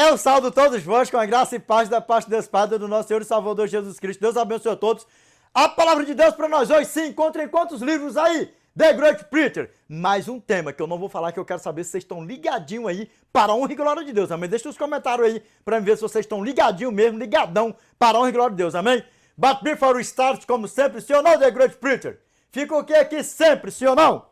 Eu saúdo todos vós com a graça e paz da parte de Deus Pai, do nosso Senhor e Salvador Jesus Cristo. Deus abençoe a todos. A palavra de Deus para nós hoje se encontra em quantos livros aí? The Great Preacher. Mais um tema que eu não vou falar, que eu quero saber se vocês estão ligadinhos aí para a honra e glória de Deus. Amém? Deixa os comentários aí para ver se vocês estão ligadinhos mesmo, ligadão para a honra e glória de Deus. Amém? But before we start, como sempre, sim ou não, The Great Preacher? Fica o que aqui sempre, sim ou não?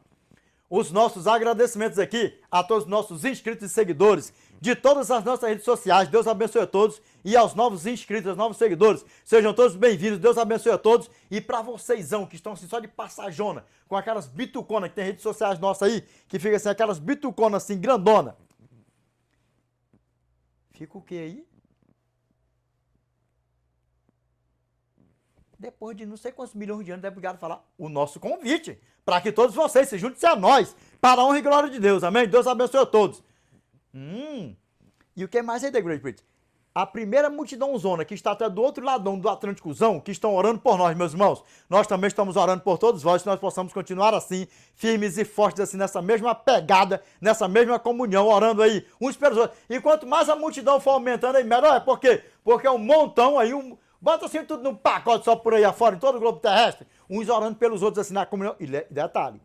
Os nossos agradecimentos aqui a todos os nossos inscritos e seguidores de todas as nossas redes sociais. Deus abençoe a todos. E aos novos inscritos, aos novos seguidores, sejam todos bem-vindos. Deus abençoe a todos. E para vocêsão que estão assim só de passajona, com aquelas bituconas que tem redes sociais nossas aí, que fica assim, aquelas bituconas assim, grandona. Fica o que aí? Depois de não sei quantos milhões de anos, é obrigado a falar o nosso convite, para que todos vocês se juntem a nós, para a honra e glória de Deus, amém? Deus abençoe a todos. E o que mais aí, The Great Preacher? A primeira multidão zona, que está até do outro ladão do Atlânticozão, que estão orando por nós, meus irmãos. Nós também estamos orando por todos vós, que nós possamos continuar assim, firmes e fortes, assim, nessa mesma pegada, nessa mesma comunhão, orando aí uns pelos outros. E quanto mais a multidão for aumentando aí, melhor é. Por quê? Porque é um montão aí, bota assim tudo num pacote só por aí afora, em todo o globo terrestre, uns orando pelos outros assim na comunhão. E detalhe,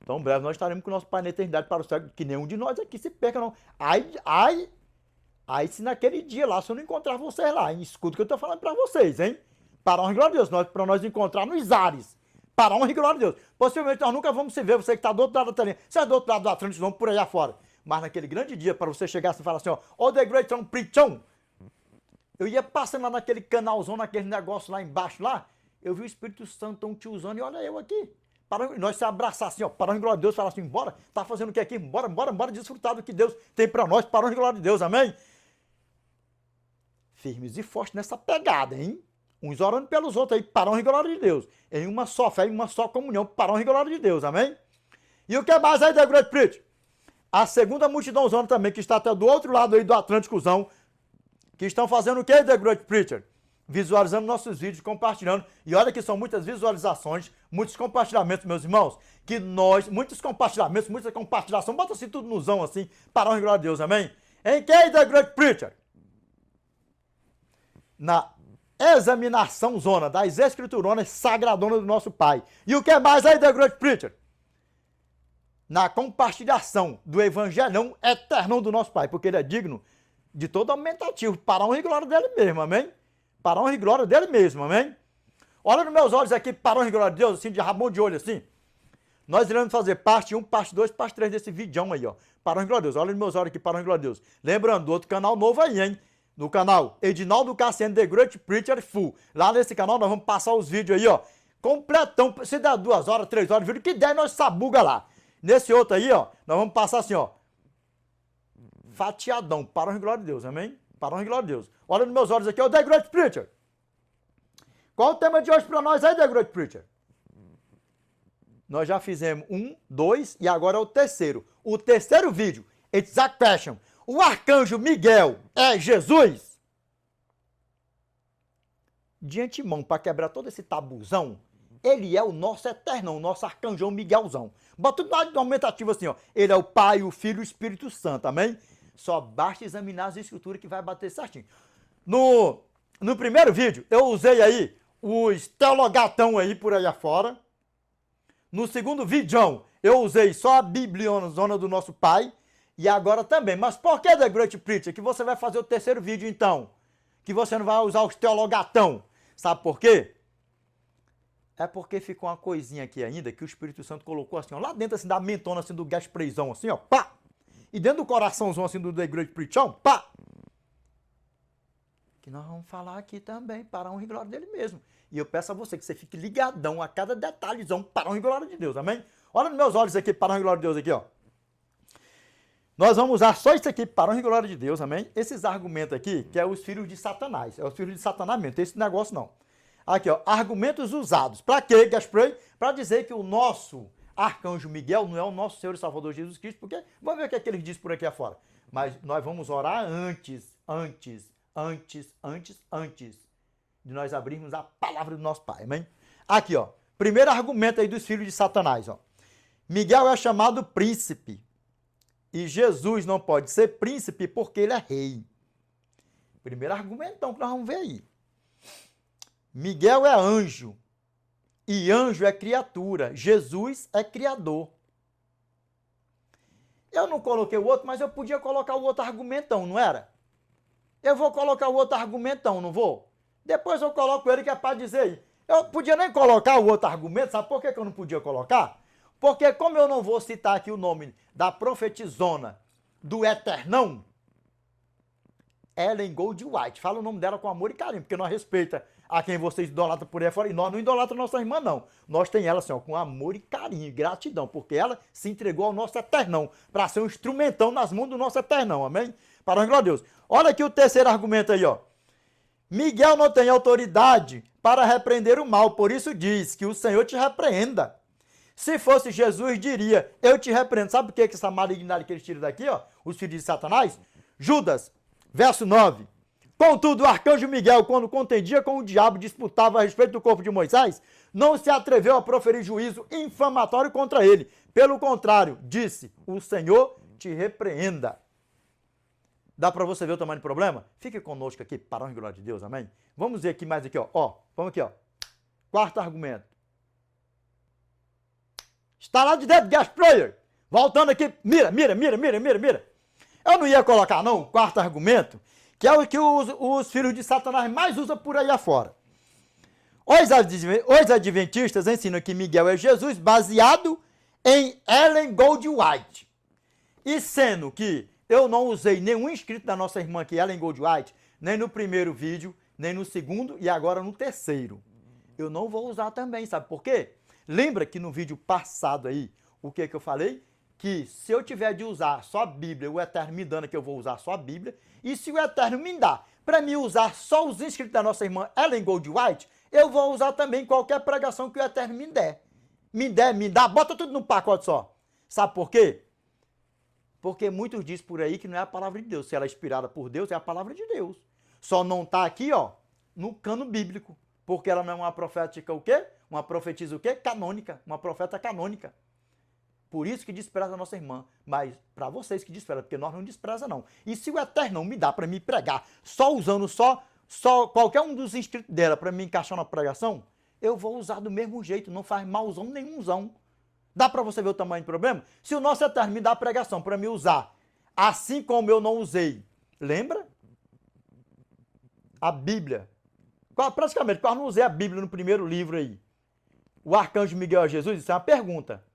então, em breve nós estaremos com o nosso Pai na eternidade para o céu, que nenhum de nós aqui se perca, não. Aí se naquele dia lá, se eu não encontrar vocês lá, hein? Escuta o que eu estou falando para vocês, hein? Para a honra e glória de Deus, para nós encontrar nos ares. Para a honra e glória de Deus. Possivelmente nós nunca vamos se ver, você que está do outro lado da telinha, você é do outro lado do Atlântico, vamos por aí afora. Mas naquele grande dia, para você chegar assim e falar assim, ó, The Great Preacher, eu ia passando lá naquele canalzão, naquele negócio lá embaixo, lá, eu vi o Espírito Santo tão te usando e olha eu aqui. Para nós se abraçar assim, ó, para a glória de Deus, falar assim, bora, tá fazendo o que aqui? Bora desfrutar do que Deus tem para nós, para a glória de Deus, amém? Firmes e fortes nessa pegada, hein? Uns orando pelos outros aí, para a glória de Deus. Em uma só fé, em uma só comunhão, para a glória de Deus, amém? E o que mais aí, The Great Preacher? A segunda multidãozona também, que está até do outro lado aí do Atlânticozão, que estão fazendo o que, The Great Preacher? Visualizando nossos vídeos, compartilhando. E olha que são muitas visualizações, muitos compartilhamentos, meus irmãos. Que nós, muitos compartilhamentos, muita compartilhação, bota assim tudo no zão assim, para a honra e glória de Deus, amém? Em que, The Great Preacher? Na examinação zona das escrituronas sagradonas do nosso Pai. E o que mais aí, The Great Preacher? Na compartilhação do evangelhão eterno do nosso Pai, porque ele é digno de todo aumentativo, para a honra e glória dele mesmo, amém? Para a honra e glória dele mesmo, amém? Olha nos meus olhos aqui, para a honra e glória de Deus, assim, de rabão de olho, assim. Nós iremos fazer parte 1, parte 2, parte 3 desse vídeo aí, ó. Para a honra e glória de Deus. Olha nos meus olhos aqui, para a honra e glória de Deus. Lembrando, do outro canal novo aí, hein? No canal Edinaldo Cassiano, The Great Preacher Full. Lá nesse canal nós vamos passar os vídeos aí, ó. Completão, se der 2 horas, 3 horas, vídeo que der, nós sabuga lá. Nesse outro aí, ó, nós vamos passar assim, ó. Fatiadão, para a honra e glória de Deus, amém? Para a honra e glória de Deus. Olha nos meus olhos aqui, ó, The Great Preacher. Qual o tema de hoje para nós aí, The Great Preacher? Nós já fizemos 1, 2 e agora é o terceiro. O terceiro vídeo, Exact Passion. O arcanjo Miguel é Jesus? De antemão, para quebrar todo esse tabuzão, ele é o nosso eternão, o nosso arcanjão Miguelzão. Bota tudo no aumentativo assim, ó. Ele é o Pai, o Filho e o Espírito Santo, amém? Só basta examinar as escrituras que vai bater certinho. No primeiro vídeo, eu usei aí os teologatão aí por aí afora. No segundo vídeo, eu usei só a bibliozona do nosso Pai. E agora também. Mas por que, The Great Preacher, que você vai fazer o terceiro vídeo, então? Que você não vai usar os teologatão? Sabe por quê? É porque ficou uma coisinha aqui ainda, que o Espírito Santo colocou assim, ó, lá dentro assim, da mentona assim, do gaspreizão, assim, ó, pá! E dentro do coraçãozão assim do The Great Preacher, pá! Que nós vamos falar aqui também, para a honra e glória dele mesmo. E eu peço a você que você fique ligadão a cada detalhezão, para a honra e glória de Deus, amém? Olha nos meus olhos aqui, para a honra e glória de Deus aqui, ó. Nós vamos usar só isso aqui, para a honra e glória de Deus, amém? Esses argumentos aqui, que é os filhos de Satanás. É os filhos de Satanás mesmo, tem esse negócio não. Aqui, ó, argumentos usados. Para quê, Gaspray? Para dizer que o nosso arcanjo Miguel não é o nosso Senhor e Salvador Jesus Cristo, porque vamos ver o que é que ele diz por aqui afora. Mas nós vamos orar antes de nós abrirmos a palavra do nosso Pai, amém? Aqui, ó, primeiro argumento aí dos filhos de Satanás, ó. Miguel é chamado príncipe E Jesus não pode ser príncipe porque ele é rei. Primeiro argumentão que nós vamos ver aí. Miguel é anjo. E anjo é criatura. Jesus é criador. Eu não coloquei o outro, mas eu podia colocar o outro argumentão, não era? Eu vou colocar o outro argumentão, não vou? Depois eu coloco ele que é para dizer aí. Eu podia nem colocar o outro argumento, sabe por que eu não podia colocar? Porque como eu não vou citar aqui o nome da profetizona do Eternão, Ellen Goldwhite, fala o nome dela com amor e carinho, porque nós respeita a quem vocês idolatram por aí fora, e nós não idolatramos nossa irmã, não. Nós tem ela assim, ó, com amor e carinho, e gratidão, porque ela se entregou ao nosso Eternão, para ser um instrumentão nas mãos do nosso Eternão, amém? Para a glória de Deus. Olha aqui o terceiro argumento aí, ó. Miguel não tem autoridade para repreender o mal, por isso diz que o Senhor te repreenda. Se fosse Jesus, diria, eu te repreendo. Sabe por que essa malignidade que eles tiram daqui, ó? Os filhos de Satanás? Judas, verso 9. Contudo, o arcanjo Miguel, quando contendia com o diabo, disputava a respeito do corpo de Moisés, não se atreveu a proferir juízo infamatório contra ele. Pelo contrário, disse, o Senhor te repreenda. Dá para você ver o tamanho do problema? Fique conosco aqui, para a glória de Deus, amém? Vamos ver aqui mais aqui, ó. Vamos aqui, ó. Quarto argumento. Está lá de dentro, gas player. Voltando aqui, mira. Eu não ia colocar, não, o quarto argumento, que é o que os filhos de Satanás mais usam por aí afora. Os adventistas ensinam que Miguel é Jesus baseado em Ellen Goldwhite. E sendo que eu não usei nenhum inscrito da nossa irmã aqui, Ellen Goldwhite, nem no primeiro vídeo, nem no segundo e agora no terceiro. Eu não vou usar também, sabe por quê? Lembra que no vídeo passado aí, o que eu falei? Que se eu tiver de usar só a Bíblia, o Eterno me dando que eu vou usar só a Bíblia, e se o Eterno me dá para me usar só os inscritos da nossa irmã Ellen Goldwhite, eu vou usar também qualquer pregação que o Eterno me der. Me dá, bota tudo num pacote só. Sabe por quê? Porque muitos dizem por aí que não é a palavra de Deus. Se ela é inspirada por Deus, é a palavra de Deus. Só não está aqui, ó, no cano bíblico. Porque ela não é uma profética o quê? Uma profetisa o quê? Canônica. Uma profeta canônica. Por isso que despreza a nossa irmã. Mas para vocês que desprezam, porque nós não despreza não. E se o Eterno não me dá para me pregar, só usando só qualquer um dos inscritos dela para me encaixar na pregação, eu vou usar do mesmo jeito. Não faz malzão nenhumzão. Dá para você ver o tamanho do problema? Se o nosso Eterno me dá a pregação para me usar, assim como eu não usei, lembra? A Bíblia. Praticamente, quase não usei a Bíblia no primeiro livro aí. O arcanjo Miguel é Jesus? Isso é uma pergunta.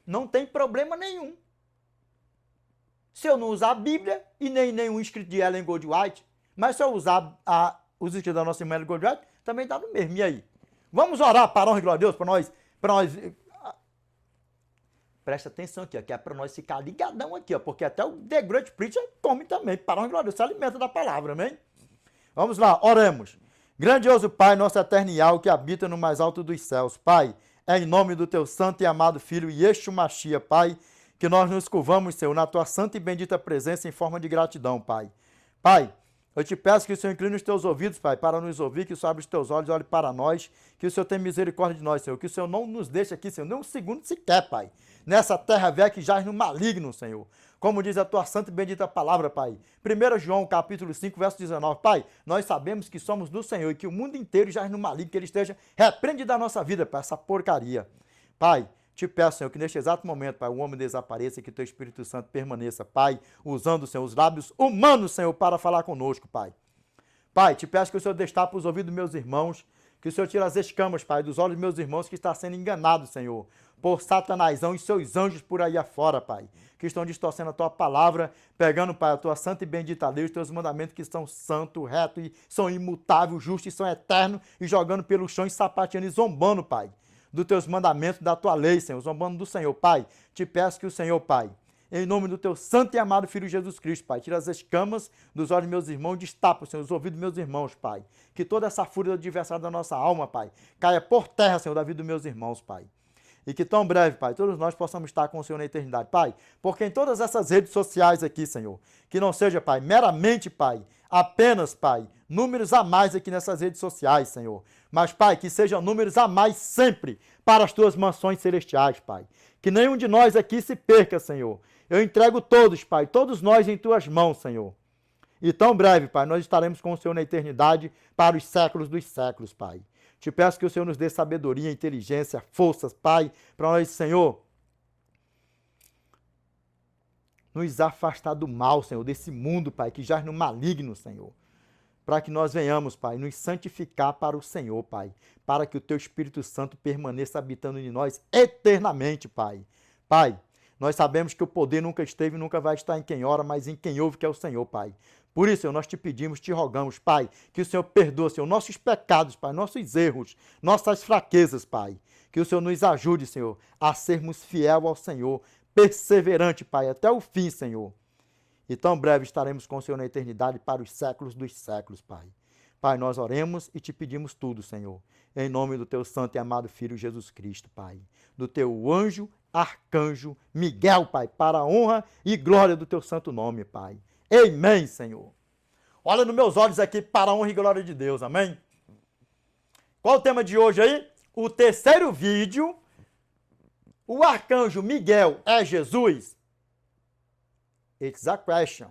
Não tem problema nenhum. Se eu não usar a Bíblia e nem nenhum escrito de Ellen Goldwhite, mas se eu usar os escritos da nossa irmã Ellen Goldwhite, também dá no mesmo. E aí? Vamos orar para a glória de Deus, para nós. Presta atenção aqui, ó, que é para nós ficar ligadão aqui, ó, porque até o The Great Preacher come também, para a glória de Deus, se alimenta da palavra, amém? Vamos lá, oremos. Grandioso Pai, nosso eternial, que habita no mais alto dos céus, Pai, é em nome do teu santo e amado Filho, Yeshua Machia, Pai, que nós nos curvamos, Senhor, na tua santa e bendita presença em forma de gratidão, Pai. Pai, eu te peço que o Senhor incline os teus ouvidos, Pai, para nos ouvir, que o Senhor abra os teus olhos e olhe para nós, que o Senhor tenha misericórdia de nós, Senhor, que o Senhor não nos deixe aqui, Senhor, nem um segundo sequer, Pai, nessa terra velha que jaz no maligno, Senhor. Como diz a tua santa e bendita palavra, Pai. 1 João, capítulo 5, verso 19. Pai, nós sabemos que somos do Senhor e que o mundo inteiro jaz no maligno, que ele esteja repreende da nossa vida, Pai, essa porcaria. Pai, te peço, Senhor, que neste exato momento, Pai, o homem desapareça e que teu Espírito Santo permaneça, Pai, usando, Senhor, os lábios humanos, Senhor, para falar conosco, Pai. Pai, te peço que o Senhor destape os ouvidos dos meus irmãos, que o Senhor tire as escamas, Pai, dos olhos dos meus irmãos que está sendo enganado, Senhor, por Satanásão e seus anjos por aí afora, Pai, que estão distorcendo a tua palavra, pegando, Pai, a tua santa e bendita lei, os teus mandamentos que são santos, retos, e são imutáveis, justos e são eternos, e jogando pelo chão e sapateando e zombando, Pai, dos teus mandamentos, da tua lei, Senhor, zombando do Senhor, Pai. Te peço que o Senhor, Pai, em nome do teu santo e amado Filho Jesus Cristo, Pai, tira as escamas dos olhos dos meus irmãos, destapa, Senhor, os ouvidos dos meus irmãos, Pai, que toda essa fúria do adversário da nossa alma, Pai, caia por terra, Senhor, da vida dos meus irmãos, Pai. E que tão breve, Pai, todos nós possamos estar com o Senhor na eternidade, Pai, porque em todas essas redes sociais aqui, Senhor, que não seja, Pai, meramente, Pai, apenas, Pai, números a mais aqui nessas redes sociais, Senhor, mas, Pai, que sejam números a mais sempre para as tuas mansões celestiais, Pai, que nenhum de nós aqui se perca, Senhor, Eu entrego todos, Pai, todos nós em Tuas mãos, Senhor. E tão breve, Pai, nós estaremos com o Senhor na eternidade para os séculos dos séculos, Pai. Te peço que o Senhor nos dê sabedoria, inteligência, forças, Pai, para nós, Senhor, nos afastar do mal, Senhor, desse mundo, Pai, que jaz no maligno, Senhor. Para que nós venhamos, Pai, nos santificar para o Senhor, Pai. Para que o Teu Espírito Santo permaneça habitando em nós eternamente, Pai. Pai, nós sabemos que o poder nunca esteve e nunca vai estar em quem ora, mas em quem ouve, que é o Senhor, Pai. Por isso, Senhor, nós te pedimos, te rogamos, Pai, que o Senhor perdoe, Senhor, nossos pecados, Pai, nossos erros, nossas fraquezas, Pai. Que o Senhor nos ajude, Senhor, a sermos fiel ao Senhor, perseverante, Pai, até o fim, Senhor. E tão breve estaremos com o Senhor na eternidade para os séculos dos séculos, Pai. Pai, nós oremos e te pedimos tudo, Senhor, em nome do Teu santo e amado Filho Jesus Cristo, Pai. Do Teu anjo, arcanjo Miguel, Pai, para a honra e glória do Teu santo nome, Pai. Amém, Senhor. Olha nos meus olhos aqui para a honra e glória de Deus, amém? Qual o tema de hoje aí? O terceiro vídeo. O arcanjo Miguel é Jesus? It's a question.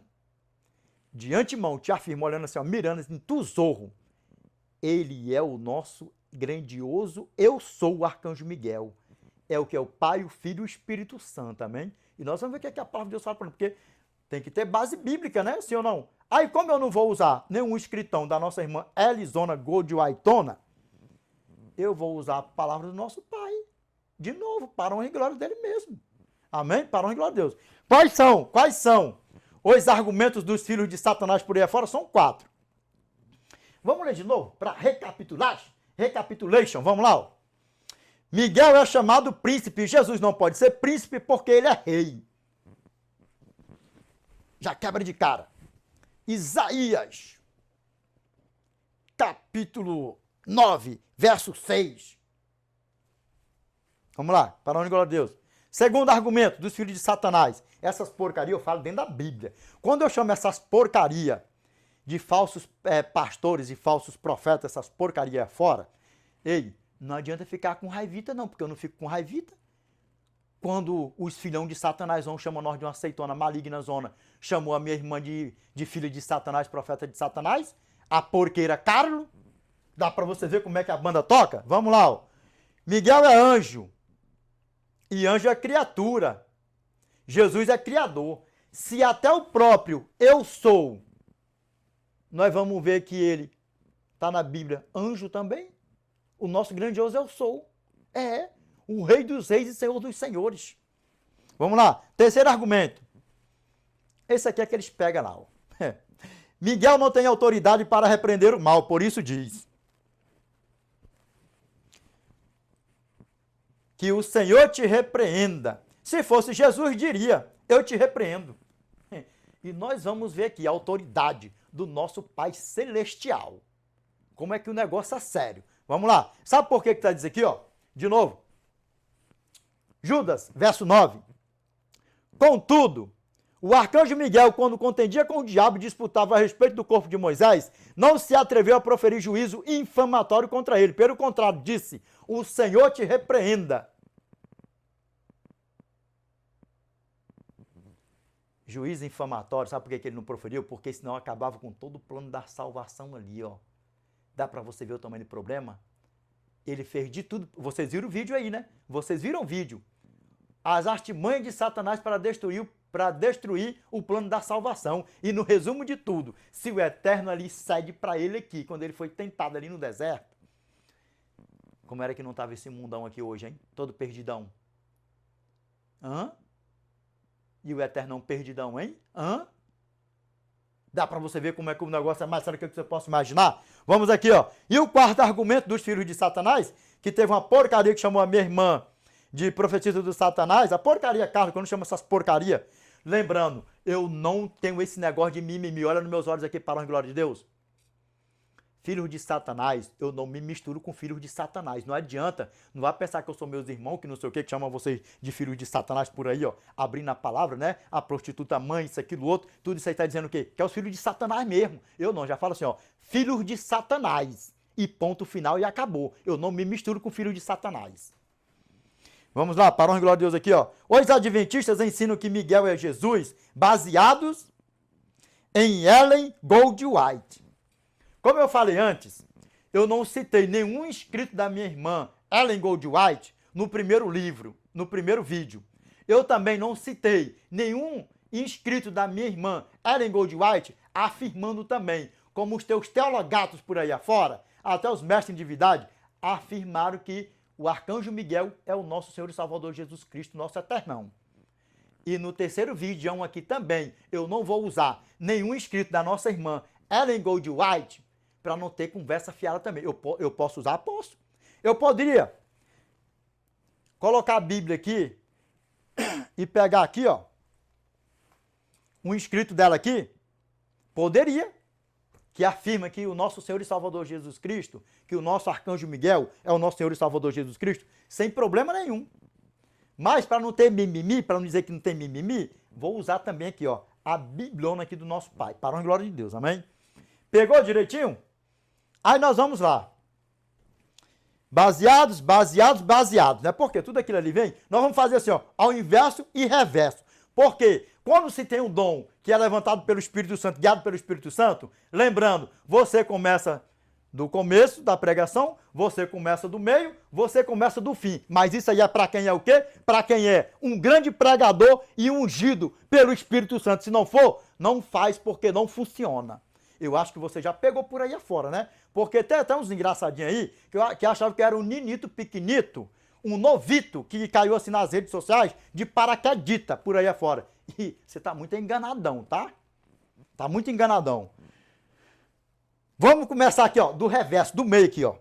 De antemão, te afirmo, olhando assim, ó, mirando assim, tu zorro. Ele é o nosso grandioso eu sou, o arcanjo Miguel. É o que é o Pai, o Filho e o Espírito Santo, amém? E nós vamos ver o que a palavra de Deus fala para nós, porque tem que ter base bíblica, né? Sim ou não? Aí, como eu não vou usar nenhum escritão da nossa irmã Elisona Goldwaitona, eu vou usar a palavra do nosso Pai. De novo, para a honra e glória dele mesmo. Amém? Para a honra e glória de Deus. Quais são os argumentos dos filhos de Satanás por aí afora? São 4. Vamos ler de novo para recapitular? Recapitulation, vamos lá. Ó. Miguel é chamado príncipe. Jesus não pode ser príncipe porque ele é rei. Já quebra de cara. Isaías, capítulo 9, verso 6. Vamos lá, para onde glória a Deus. Segundo argumento dos filhos de Satanás. Essas porcarias eu falo dentro da Bíblia. Quando eu chamo essas porcarias de falsos pastores e falsos profetas, essas porcarias fora, ei, não adianta ficar com raivita não, porque eu não fico com raivita. Quando os filhão de Satanás vão chamar nós de uma aceitona maligna zona, chamou a minha irmã de filha de Satanás, profeta de Satanás, a porqueira Carlo, dá para você ver como é que a banda toca? Vamos lá, ó. Miguel é anjo, e anjo é criatura, Jesus é criador. Se até o próprio eu sou, nós vamos ver que ele está na Bíblia, anjo também, o nosso grandioso eu sou, o rei dos reis e senhor dos senhores. Vamos lá, terceiro argumento. Esse aqui é que eles pegam lá. Ó. Miguel não tem autoridade para repreender o mal, por isso diz que o Senhor te repreenda. Se fosse Jesus, diria, eu te repreendo. E nós vamos ver aqui a autoridade do nosso Pai Celestial. Como é que o negócio é sério. Vamos lá. Sabe por que está dizendo aqui, ó? De novo. Judas, verso 9. Contudo, o arcanjo Miguel, quando contendia com o diabo e disputava a respeito do corpo de Moisés, não se atreveu a proferir juízo infamatório contra ele. Pelo contrário, disse, o Senhor te repreenda. Juízo infamatório, sabe por que ele não proferiu? Porque senão acabava com todo o plano da salvação ali, ó. Dá para você ver o tamanho do problema? Ele fez de tudo. Vocês viram o vídeo aí, né? Vocês viram o vídeo. As artimanhas de Satanás para destruir o plano da salvação. E no resumo de tudo, se o Eterno ali cede para ele aqui, quando ele foi tentado ali no deserto, como era que não estava esse mundão aqui hoje, hein? Todo perdidão. Hã? E o Eterno perdidão, hein? Hã? Dá para você ver como é que o negócio é mais sério que você possa imaginar? Vamos aqui, ó. E o quarto argumento dos filhos de Satanás, que teve uma porcaria que chamou a minha irmã de profetisa do Satanás, a porcaria, Carlos, quando chama essas porcaria, lembrando, eu não tenho esse negócio de mimimi, olha nos meus olhos aqui, para a glória de Deus. Filhos de Satanás, eu não me misturo com filhos de Satanás. Não adianta, não vai pensar que eu sou meus irmãos, que não sei o que chamam vocês de filhos de Satanás por aí, ó. Abrindo a palavra, né? A prostituta mãe, isso, aquilo, outro. Tudo isso aí tá dizendo o quê? Que é os filhos de Satanás mesmo. Eu não, já falo assim, ó. Filhos de Satanás. E ponto final e acabou. Eu não me misturo com filhos de Satanás. Vamos lá, para a honra e glória de Deus aqui, ó. Os adventistas ensinam que Miguel é Jesus, baseados em Ellen Goldwhite. Como eu falei antes, eu não citei nenhum inscrito da minha irmã, Ellen Goldwhite, no primeiro livro, no primeiro vídeo. Eu também não citei nenhum inscrito da minha irmã, Ellen Goldwhite, afirmando também, como os teus teologatos por aí afora, até os mestres em divindade, afirmaram que o arcanjo Miguel é o nosso Senhor e Salvador Jesus Cristo, nosso eternão. E no terceiro vídeo aqui também, eu não vou usar nenhum inscrito da nossa irmã Ellen Goldwhite para não ter conversa fiada também. Eu posso usar? Posso. Eu poderia colocar a Bíblia aqui e pegar aqui, ó, um inscrito dela aqui, poderia, que afirma que o nosso Senhor e Salvador Jesus Cristo, que o nosso arcanjo Miguel é o nosso Senhor e Salvador Jesus Cristo, sem problema nenhum. Mas para não ter mimimi, para não dizer que não tem mimimi, vou usar também aqui, ó, a Bibliona aqui do nosso Pai, para a honra e glória de Deus, amém? Pegou direitinho? Aí nós vamos lá. Baseados, né? Porque tudo aquilo ali vem, nós vamos fazer assim, ó, ao inverso e reverso. Porque quando se tem um dom que é levantado pelo Espírito Santo, guiado pelo Espírito Santo, lembrando, você começa do começo da pregação, você começa do meio, você começa do fim. Mas isso aí é para quem é o quê? Para quem é um grande pregador e ungido pelo Espírito Santo. Se não for, não faz porque não funciona. Eu acho que você já pegou por aí afora, né? Porque tem até uns engraçadinhos aí que achavam que era um ninito pequenito, um novito que caiu assim nas redes sociais de paraquedita por aí afora. E você tá muito enganadão, tá? Tá muito enganadão. Vamos começar aqui, ó, do reverso, do meio aqui, ó.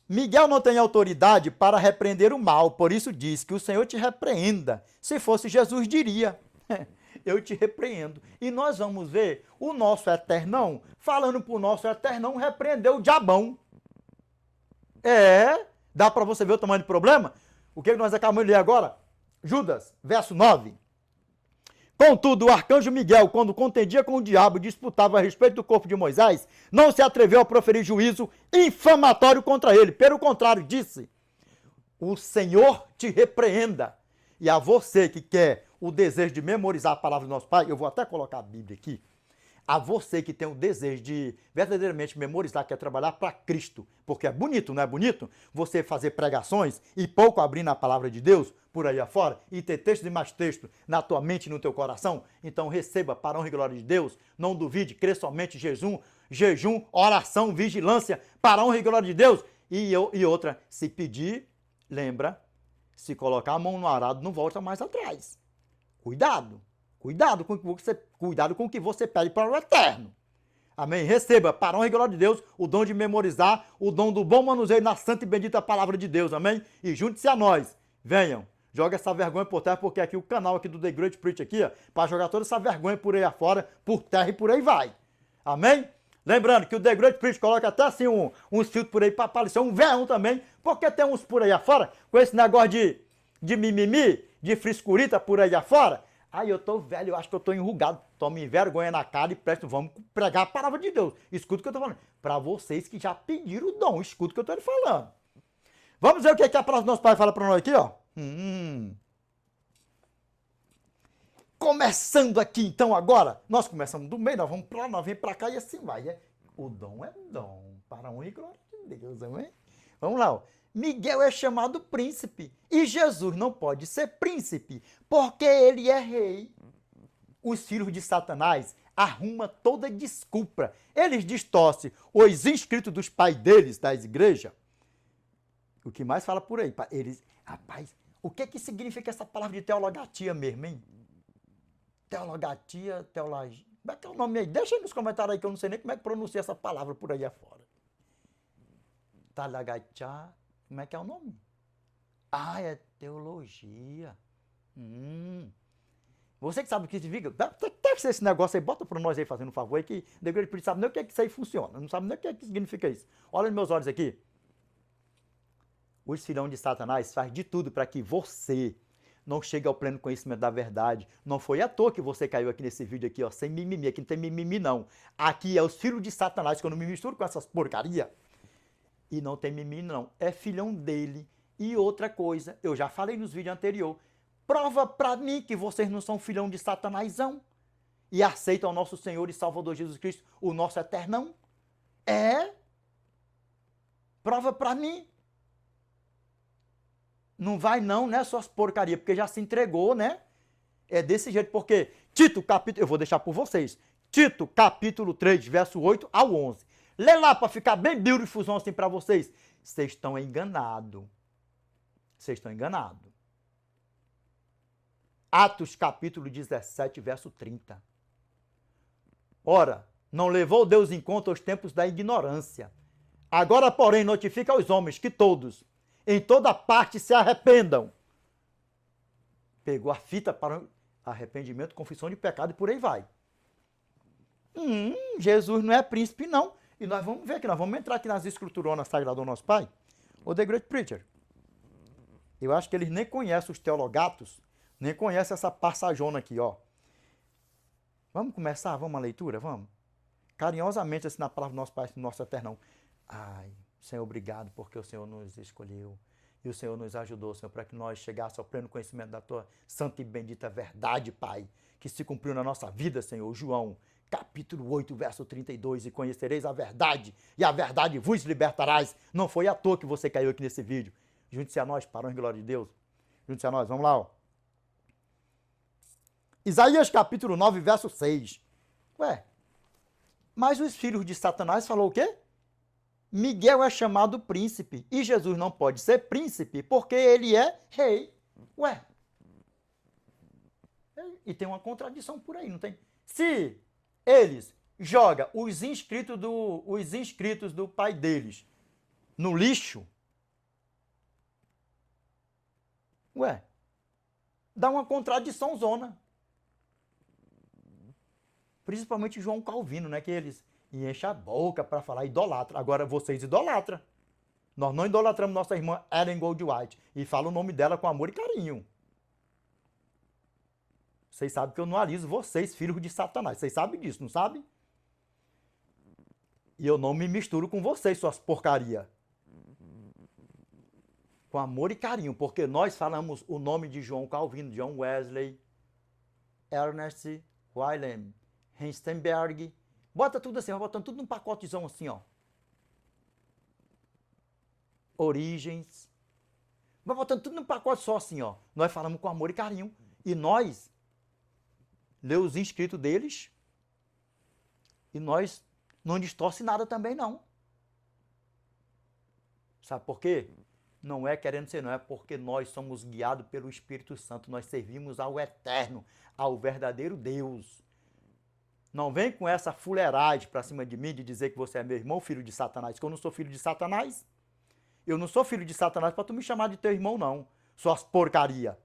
Miguel não tem autoridade para repreender o mal, por isso diz que o Senhor te repreenda. Se fosse Jesus, diria, eu te repreendo. E nós vamos ver o nosso Eternão falando para o nosso Eternão repreender o diabão. Dá para você ver o tamanho do problema? O que nós acabamos de ler agora? Judas, verso 9. Contudo, o arcanjo Miguel, quando contendia com o diabo e disputava a respeito do corpo de Moisés, não se atreveu a proferir juízo infamatório contra ele. Pelo contrário, disse, o Senhor te repreenda. E a você que quer o desejo de memorizar a palavra do nosso Pai, eu vou até colocar a Bíblia aqui, a você que tem o desejo de verdadeiramente memorizar, quer trabalhar para Cristo, porque é bonito, não é bonito? Você fazer pregações e pouco abrir na palavra de Deus, por aí afora, e ter texto e mais texto na tua mente e no teu coração, então receba para a honra e glória de Deus, não duvide, crê somente jejum, oração, vigilância, para a honra e glória de Deus, e outra, se pedir, lembra, se colocar a mão no arado, não volta mais atrás. Cuidado com o que você pede para o eterno. Amém? Receba, para a honra e glória de Deus, o dom de memorizar, o dom do bom manuseio na santa e bendita palavra de Deus. Amém? E junte-se a nós. Venham. Joga essa vergonha por terra, porque aqui o canal aqui do The Great Preach aqui, ó, para jogar toda essa vergonha por aí afora, por terra e por aí vai. Amém? Lembrando que o The Great Preach coloca até assim uns filtros por aí para aparecer um verão também, porque tem uns por aí afora, com esse negócio de mimimi, de frescurita por aí afora. Aí eu tô velho, eu acho que eu tô enrugado. Tome vergonha na cara e preste, vamos pregar a palavra de Deus. Escuta o que eu tô falando. Para vocês que já pediram o dom, escuta o que eu tô lhe falando. Vamos ver o que a palavra do nosso Pai fala para nós aqui, ó. Começando aqui então agora, nós começamos do meio, nós vamos para lá, nós vamos para cá e assim vai. O dom é dom, para a honra e glória de Deus, amém? Vamos lá, ó. Miguel é chamado príncipe e Jesus não pode ser príncipe porque ele é rei. Os filhos de Satanás arrumam toda desculpa. Eles distorcem os inscritos dos pais deles, das igrejas. O que mais fala por aí? Eles, rapaz, o que significa essa palavra de teologatia mesmo, hein? Teologatia, teologia. Como é que é o nome aí? Deixa aí nos comentários aí que eu não sei nem como é que pronuncia essa palavra por aí afora. Talagatia. Como é que é o nome? Ah, é teologia. Você que sabe o que significa, testa esse negócio aí, bota para nós aí fazendo um favor aí, que The Great Preach sabe nem o que é que isso aí funciona, não sabe nem o que é que significa isso. Olha nos meus olhos aqui. Os filhos de Satanás faz de tudo para que você não chegue ao pleno conhecimento da verdade. Não foi à toa que você caiu aqui nesse vídeo aqui, ó, sem mimimi. Aqui não tem mimimi, não. Aqui é os filhos de Satanás, que eu não me misturo com essas porcaria. E não tem mimimi, não. É filhão dele. E outra coisa, eu já falei nos vídeos anteriores, prova pra mim que vocês não são filhão de Satanásão e aceitam o nosso Senhor e Salvador Jesus Cristo, o nosso eternão. É? Prova pra mim. Não vai não, né, suas porcarias, porque já se entregou, né? É desse jeito, porque Tito, capítulo... Eu vou deixar por vocês. Tito, capítulo 3, verso 8 ao 11. Lê lá para ficar bem beautifulzão assim para vocês. Vocês estão enganados. Vocês estão enganados. Atos, capítulo 17, verso 30. Ora, não levou Deus em conta os tempos da ignorância. Agora, porém, notifica aos homens que todos, em toda parte, se arrependam. Pegou a fita para arrependimento, confissão de pecado e por aí vai. Jesus não é príncipe, não. E nós vamos ver aqui, nós vamos entrar aqui nas escrituronas sagradas do nosso pai. O The Great Preacher. Eu acho que eles nem conhecem os teologatos, nem conhecem essa passajona aqui, ó. Vamos começar? Vamos à leitura? Vamos? Carinhosamente, assim, na palavra do nosso Pai, do nosso Eternão. Ai, Senhor, obrigado, porque o Senhor nos escolheu. E o Senhor nos ajudou, Senhor, para que nós chegássemos ao pleno conhecimento da Tua santa e bendita verdade, Pai, que se cumpriu na nossa vida, Senhor. João, capítulo 8, verso 32. E conhecereis a verdade, e a verdade vos libertarás. Não foi à toa que você caiu aqui nesse vídeo. Junte-se a nós, para a glória de Deus. Junte-se a nós, vamos lá, ó. Isaías, capítulo 9, verso 6. Ué, mas os filhos de Satanás falou o quê? Miguel é chamado príncipe, e Jesus não pode ser príncipe, porque ele é rei. Ué, e tem uma contradição por aí, não tem? Se eles jogam os inscritos do pai deles no lixo, ué, dá uma contradição zona. Principalmente João Calvino, né? Que eles enchem a boca para falar idolatra. Agora vocês idolatram. Nós não idolatramos nossa irmã Ellen Goldwhite. E fala o nome dela com amor e carinho. Vocês sabem que eu não aliso vocês, filhos de Satanás. Vocês sabem disso, não sabem? E eu não me misturo com vocês, suas porcaria. Com amor e carinho. Porque nós falamos o nome de João Calvino, John Wesley, Ernest Wilhelm Heisenberg. Bota tudo assim, vai botando tudo num pacotezão assim, ó. Origens. Vai botando tudo num pacote só assim, ó. Nós falamos com amor e carinho. E nós lemos os inscritos deles. E nós não distorce nada também, não. Sabe por quê? Não é querendo ser, não. É porque nós somos guiados pelo Espírito Santo. Nós servimos ao Eterno, ao verdadeiro Deus. Não vem com essa fuleiragem pra cima de mim de dizer que você é meu irmão, filho de Satanás, que eu não sou filho de Satanás. Eu não sou filho de Satanás pra tu me chamar de teu irmão, não. Suas porcaria.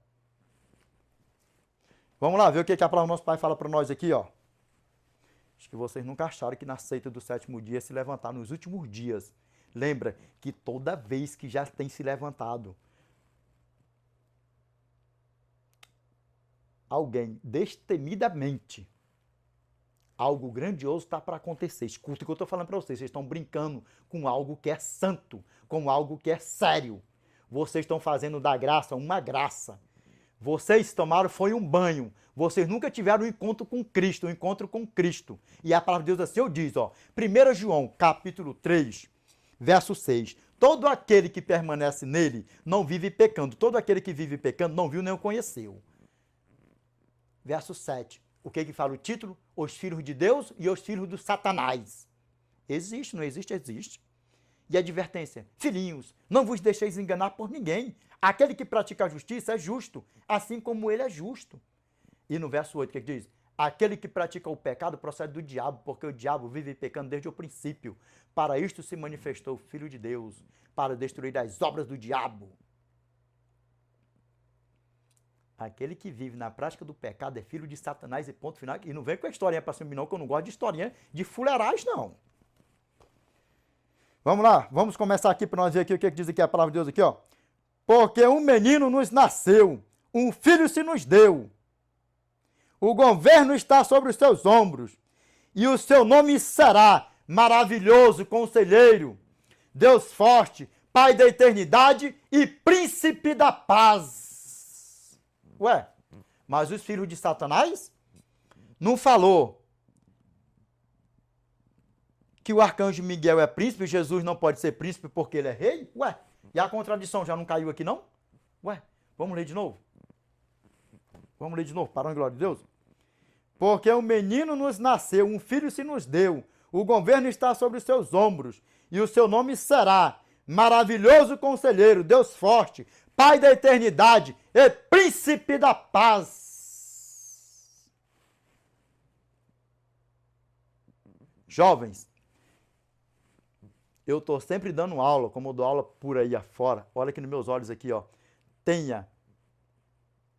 Vamos lá ver o que a palavra do nosso Pai fala pra nós aqui, ó. Acho que vocês nunca acharam que na seita do sétimo dia se levantar nos últimos dias. Lembra que toda vez que já tem se levantado alguém destemidamente, algo grandioso está para acontecer. Escuta o que eu estou falando para vocês. Vocês estão brincando com algo que é santo, com algo que é sério. Vocês estão fazendo da graça uma graça. Vocês tomaram foi um banho. Vocês nunca tiveram um encontro com Cristo, um encontro com Cristo. E a palavra de Deus assim, eu diz, ó, 1 João, capítulo 3, verso 6. Todo aquele que permanece nele não vive pecando. Todo aquele que vive pecando não viu nem o conheceu. Verso 7. O que fala o título? Os filhos de Deus e os filhos do Satanás. Existe, não existe? Existe. E a advertência, filhinhos, não vos deixeis enganar por ninguém. Aquele que pratica a justiça é justo, assim como ele é justo. E no verso 8, o que diz? Aquele que pratica o pecado procede do diabo, porque o diabo vive pecando desde o princípio. Para isto se manifestou o Filho de Deus, para destruir as obras do diabo. Aquele que vive na prática do pecado é filho de Satanás e ponto final. E não vem com a historinha pra cima, não, que eu não gosto de historinha de fuleiragem, não. Vamos lá, vamos começar aqui para nós ver aqui o que diz aqui a palavra de Deus aqui, ó. Porque um menino nos nasceu, um filho se nos deu. O governo está sobre os seus ombros, e o seu nome será Maravilhoso Conselheiro, Deus forte, Pai da eternidade e príncipe da paz. Ué, mas os filhos de Satanás não falou que o arcanjo Miguel é príncipe e Jesus não pode ser príncipe porque ele é rei? Ué, e a contradição já não caiu aqui não? Ué, vamos ler de novo? Vamos ler de novo, para a glória de Deus. Porque um menino nos nasceu, um filho se nos deu, o governo está sobre os seus ombros, e o seu nome será Maravilhoso Conselheiro, Deus Forte, Pai da Eternidade e Príncipe da Paz. Jovens, eu estou sempre dando aula, como eu dou aula por aí afora. Olha aqui nos meus olhos aqui, ó. Tenha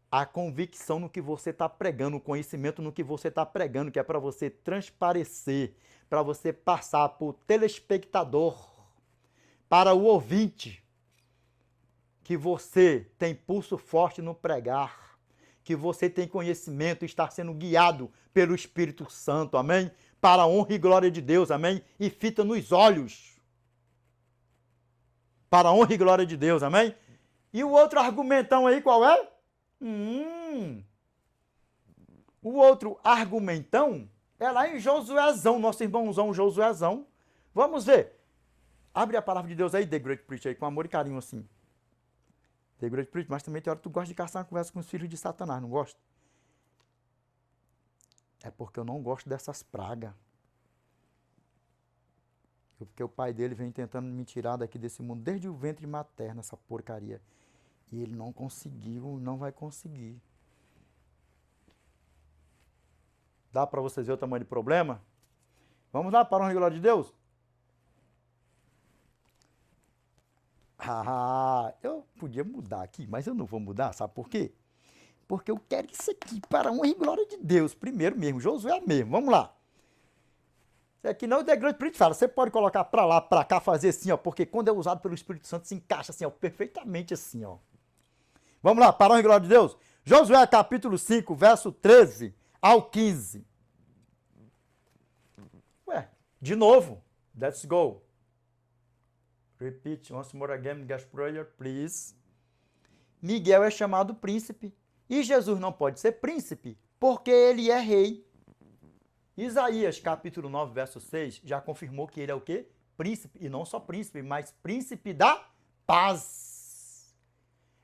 a convicção no que você está pregando, o conhecimento no que você está pregando, que é para você transparecer, para você passar para o telespectador, para o ouvinte, que você tem pulso forte no pregar, que você tem conhecimento e está sendo guiado pelo Espírito Santo, amém? Para a honra e glória de Deus, amém? E fita nos olhos. Para a honra e glória de Deus, amém? E o outro argumentão aí, qual é? O outro argumentão é lá em Josuézão, nosso irmãozão Josuézão. Vamos ver. Abre a palavra de Deus aí, The Great Preacher, aí, com amor e carinho assim. The Great Preacher, mas também tem hora que tu gosta de caçar uma conversa com os filhos de Satanás, não gosta? É porque eu não gosto dessas pragas. Porque o pai dele vem tentando me tirar daqui desse mundo desde o ventre materno, essa porcaria. E ele não conseguiu, não vai conseguir. Dá para vocês ver o tamanho do problema? Vamos lá para o regular de Deus? Eu podia mudar aqui, mas eu não vou mudar, sabe por quê? Porque eu quero isso aqui para a honra e glória de Deus, primeiro mesmo, Josué mesmo, vamos lá. Isso aqui não é o The Great Preacher, fala, você pode colocar para lá, para cá, fazer assim, ó, porque quando é usado pelo Espírito Santo se encaixa assim, ó, perfeitamente assim, ó. Vamos lá, para a honra e glória de Deus. Josué capítulo 5, verso 13 ao 15. Ué, de novo, let's go. Repeat once more again, God's prayer, please. Miguel é chamado príncipe. E Jesus não pode ser príncipe, porque ele é rei. Isaías, capítulo 9, verso 6, já confirmou que ele é o quê? Príncipe. E não só príncipe, mas príncipe da paz.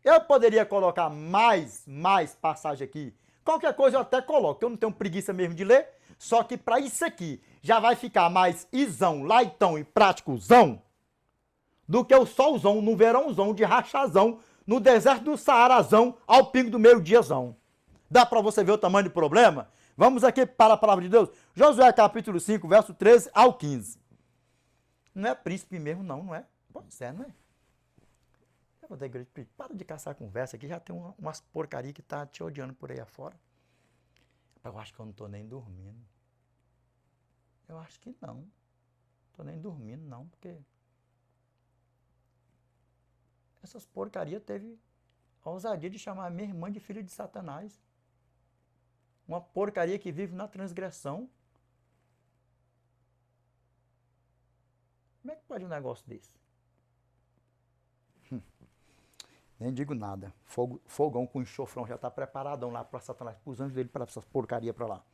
Eu poderia colocar mais passagem aqui. Qualquer coisa eu até coloco, eu não tenho preguiça mesmo de ler. Só que para isso aqui já vai ficar mais isão, laitão e práticozão do que o solzão no verãozão de rachazão, no deserto do Saarazão, ao pingo do meio-diazão. Dá para você ver o tamanho do problema? Vamos aqui para a palavra de Deus. Josué capítulo 5, verso 13 ao 15. Não é príncipe mesmo não, não é? Pois é, não é? Para de caçar conversa aqui, já tem umas porcaria que tá te odiando por aí afora. Eu acho que eu não tô nem dormindo. Eu acho que não. Tô nem dormindo não, porque essas porcarias teve a ousadia de chamar a minha irmã de filha de Satanás. Uma porcaria que vive na transgressão. Como é que pode um negócio desse? Nem digo nada. Fogão com enxofrão já está preparadão lá para Satanás, para os anjos dele, para essas porcarias para lá.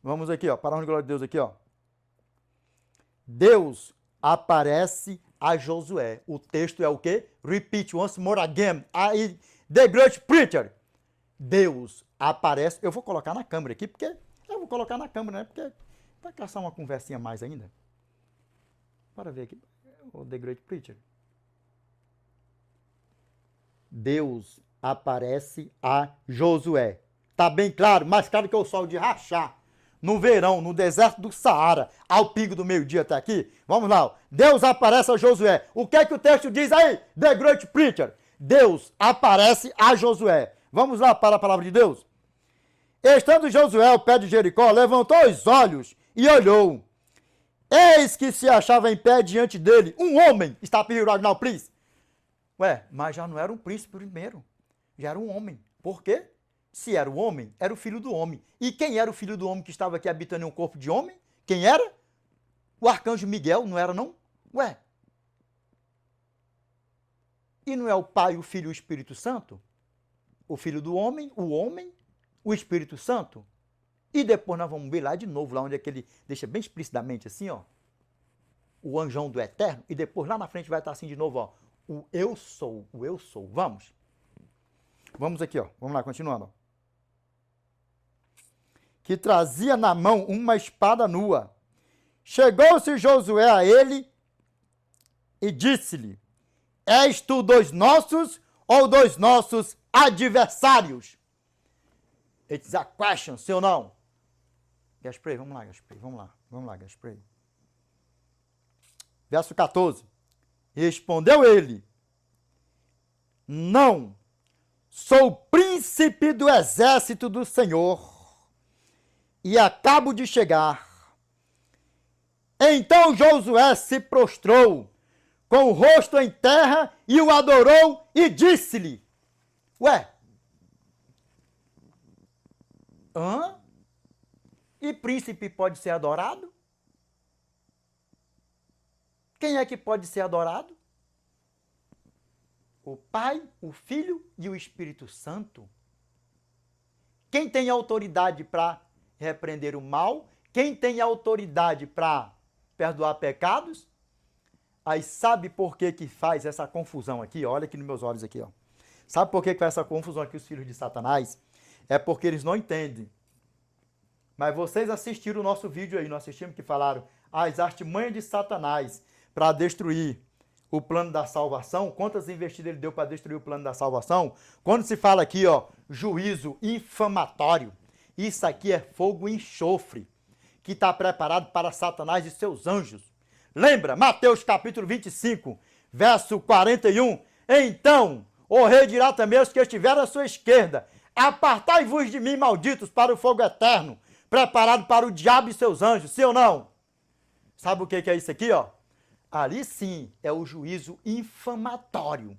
Vamos aqui, ó, para a glória de Deus aqui, ó. Deus aparece a Josué. O texto é o quê? Repeat once more again. Aí, The Great Preacher. Deus aparece. Eu vou colocar na câmera aqui, porque eu vou colocar na câmera, né? Porque vai caçar uma conversinha mais ainda. Bora ver aqui. O The Great Preacher. Deus aparece a Josué. Tá bem claro? Mais claro que o sol de rachar. No verão, no deserto do Saara, ao pingo do meio-dia até aqui. Vamos lá. Deus aparece a Josué. O que é que o texto diz aí? The Great Preacher. Deus aparece a Josué. Vamos lá para a palavra de Deus. Estando Josué ao pé de Jericó, levantou os olhos e olhou. Eis que se achava em pé diante dele um homem. Está pendurado now, please. Ué, mas já não era um príncipe primeiro. Já era um homem. Por quê? Se era o homem, era o filho do homem. E quem era o filho do homem que estava aqui habitando em um corpo de homem? Quem era? O arcanjo Miguel, não era não? Ué, E não é o Pai, o Filho e o Espírito Santo? O Filho do homem, o Espírito Santo. E depois nós vamos ver lá de novo, lá onde é que ele deixa bem explicitamente assim, ó. O anjão do eterno. E depois lá na frente vai estar assim de novo, ó. O eu sou, o eu sou. Vamos. Vamos aqui, ó. Vamos lá, continuando, ó. Que trazia na mão uma espada nua. Chegou-se Josué a ele e disse-lhe: És tu dos nossos ou dos nossos adversários? It's a question, sim ou não? Gaspar, vamos lá, Gaspar, vamos lá, Gaspar. Verso 14. Respondeu ele: Não, sou príncipe do exército do Senhor e acabo de chegar. Então Josué se prostrou com o rosto em terra e o adorou e disse-lhe: Ué, hã? E príncipe pode ser adorado? Quem é que pode ser adorado? O Pai, o Filho e o Espírito Santo. Quem tem autoridade para repreender o mal? Quem tem autoridade para perdoar pecados? Aí sabe por que que faz essa confusão aqui? Olha aqui nos meus olhos aqui, ó. Sabe por que que faz essa confusão aqui os filhos de Satanás? É porque eles não entendem. Mas vocês assistiram o nosso vídeo aí, nós assistimos que falaram as artimanhas de Satanás para destruir o plano da salvação. Quantas investidas ele deu para destruir o plano da salvação? Quando se fala aqui, ó, juízo infamatório, isso aqui é fogo e enxofre que está preparado para Satanás e seus anjos. Lembra? Mateus capítulo 25, verso 41. Então, o rei dirá também aos que estiverem à sua esquerda: Apartai-vos de mim, malditos, para o fogo eterno, preparado para o diabo e seus anjos. Sim ou não? Sabe o que é isso aqui, ó? Ali sim é o juízo infamatório.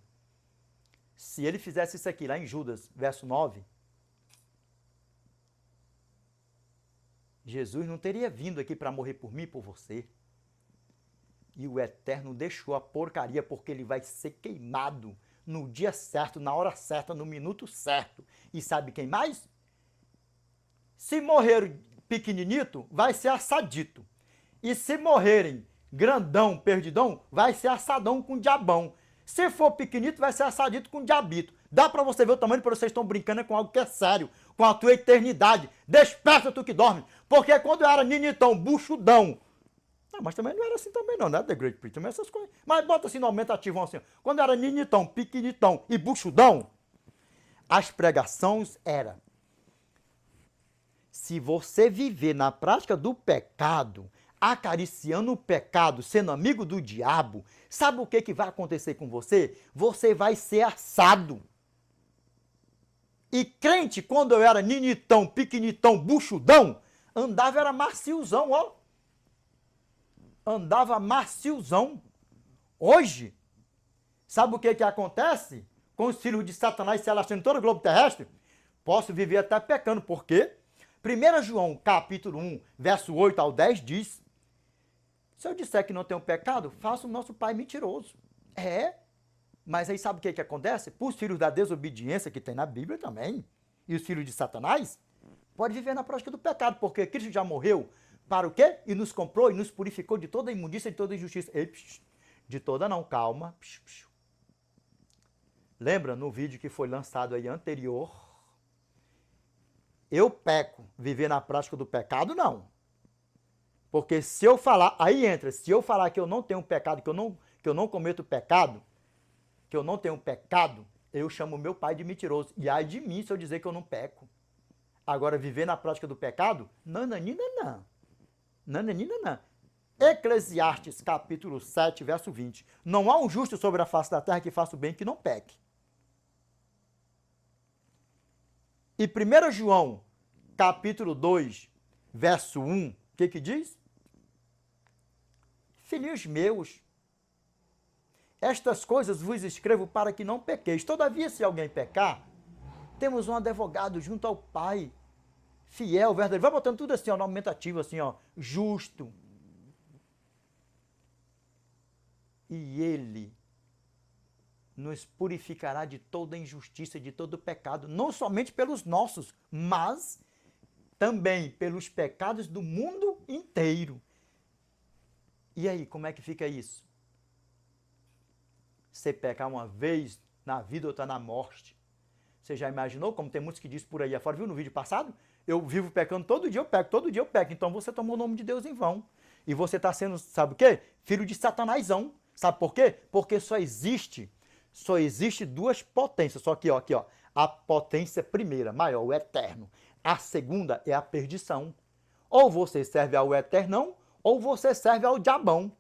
Se ele fizesse isso aqui, lá em Judas, verso 9, Jesus não teria vindo aqui para morrer por mim e por você. E o Eterno deixou a porcaria porque ele vai ser queimado no dia certo, na hora certa, no minuto certo. E sabe quem mais? Se morrer pequeninito, vai ser assadito. E se morrerem grandão, perdidão, vai ser assadão com diabão. Se for pequenito, vai ser assadito com diabito. Dá pra você ver o tamanho, porque vocês estão brincando com algo que é sério, com a tua eternidade. Desperta tu que dorme. Porque quando eu era ninitão, buchudão, mas também não era assim também não, né? The Great Preacher, também essas coisas. Mas bota assim no aumentativo assim. Quando eu era ninitão, pequenitão e buchudão, as pregações eram: se você viver na prática do pecado, acariciando o pecado, sendo amigo do diabo, sabe o que vai acontecer com você? Você vai ser assado. E crente, quando eu era ninitão, pequenitão, buchudão, andava era maciozão, ó. Andava maciozão. Hoje, sabe o que acontece com os filhos de Satanás se alastrando em todo o globo terrestre? Posso viver até pecando, por quê? 1 João, capítulo 1, verso 8 ao 10 diz: se eu disser que não tenho pecado, faço o nosso pai mentiroso. Mas aí sabe o que acontece? Para os filhos da desobediência, que tem na Bíblia também, e os filhos de Satanás, pode viver na prática do pecado, porque Cristo já morreu para o quê? E nos comprou e nos purificou de toda a imundícia e de toda a injustiça. Ei, de toda não, calma. Lembra no vídeo que foi lançado aí anterior? Eu peco, viver na prática do pecado, não. Porque se eu falar, aí entra, se eu falar que eu não tenho pecado, que eu não cometo pecado, que eu não tenho pecado, eu chamo meu pai de mentiroso. E ai de mim se eu dizer que eu não peco. Agora, viver na prática do pecado, nananina não. Nananina não. Eclesiastes capítulo 7, verso 20. Não há um justo sobre a face da terra que faça o bem que não peque. E 1 João, capítulo 2, verso 1, o que diz? Filhinhos meus, estas coisas vos escrevo para que não pequeis. Todavia, se alguém pecar, temos um advogado junto ao Pai, fiel, verdadeiro. Vai botando tudo assim, ó, no aumentativo, assim, ó, justo. E ele nos purificará de toda injustiça, de todo pecado, não somente pelos nossos, mas também pelos pecados do mundo inteiro. E aí, como é que fica isso? Você pecar uma vez na vida, outra na morte. Você já imaginou? Como tem muitos que dizem por aí afora, viu no vídeo passado? Eu vivo pecando todo dia, eu peco, todo dia eu peco. Então você tomou o nome de Deus em vão. E você está sendo, sabe o quê? Filho de Satanásão. Sabe por quê? Porque só existe duas potências. Só que, ó, aqui, ó, a potência primeira, maior, o eterno. A segunda é a perdição. Ou você serve ao eternão, ou você serve ao diabão.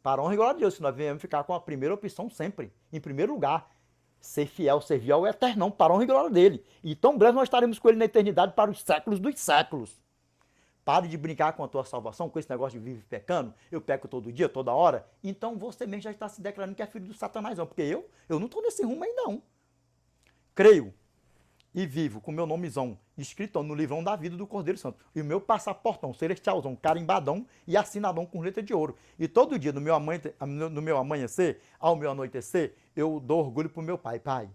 Para a honra e glória de Deus, se nós viemos ficar com a primeira opção sempre, em primeiro lugar. Ser fiel, servir ao eternão, para a honra e glória dele. E tão breve nós estaremos com ele na eternidade para os séculos dos séculos. Pare de brincar com a tua salvação, com esse negócio de viver pecando. Eu peco todo dia, toda hora. Então você mesmo já está se declarando que é filho do Satanásão. Porque eu não estou nesse rumo aí não. Creio e vivo com meu nomezão escrito no livrão da vida do Cordeiro Santo. E o meu passaportão celestialzão, carimbadão e assinadão com letra de ouro. E todo dia, no meu amanhecer, ao meu anoitecer, eu dou orgulho pro meu pai. Pai,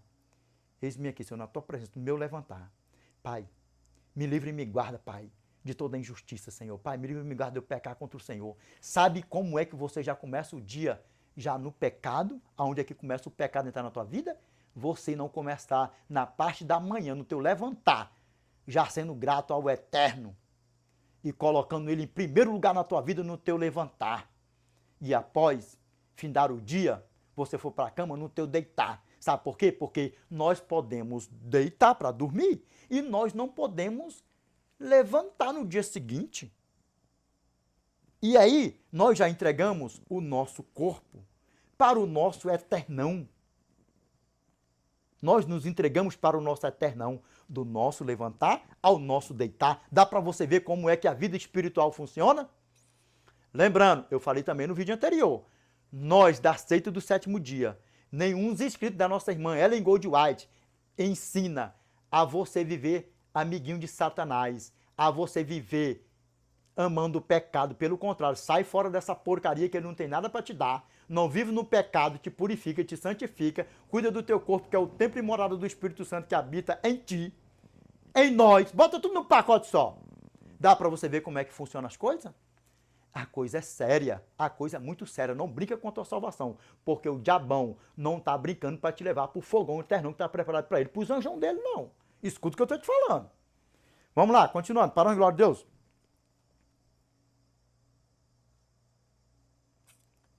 eis-me aqui, Senhor, na tua presença, no meu levantar. Pai, me livre e me guarda, Pai, de toda injustiça, Senhor. Pai, me livre e me guarda de eu pecar contra o Senhor. Sabe como é que você já começa o dia já no pecado? Aonde é que começa o pecado a entrar na tua vida? Você não começar na parte da manhã, no teu levantar, já sendo grato ao Eterno e colocando Ele em primeiro lugar na tua vida no teu levantar. E após findar o dia, você for para a cama no teu deitar. Sabe por quê? Porque nós podemos deitar para dormir e nós não podemos levantar no dia seguinte. E aí, nós já entregamos o nosso corpo para o nosso eternão. Nós nos entregamos para o nosso eternão, do nosso levantar ao nosso deitar. Dá para você ver como é que a vida espiritual funciona? Lembrando, eu falei também no vídeo anterior, nós da seita do sétimo dia, nenhum dos inscritos da nossa irmã Ellen Gold White ensina a você viver amiguinho de Satanás, a você viver amando o pecado. Pelo contrário, sai fora dessa porcaria que ele não tem nada para te dar. Não vive no pecado, te purifica, te santifica, cuida do teu corpo, que é o templo e morada do Espírito Santo que habita em ti, em nós. Bota tudo num pacote só. Dá para você ver como é que funcionam as coisas? A coisa é séria, a coisa é muito séria. Não brinca com a tua salvação, porque o diabão não está brincando para te levar para o fogão eternão que está preparado para ele, para os anjos dele, não. Escuta o que eu estou te falando. Vamos lá, continuando. Para a glória de Deus.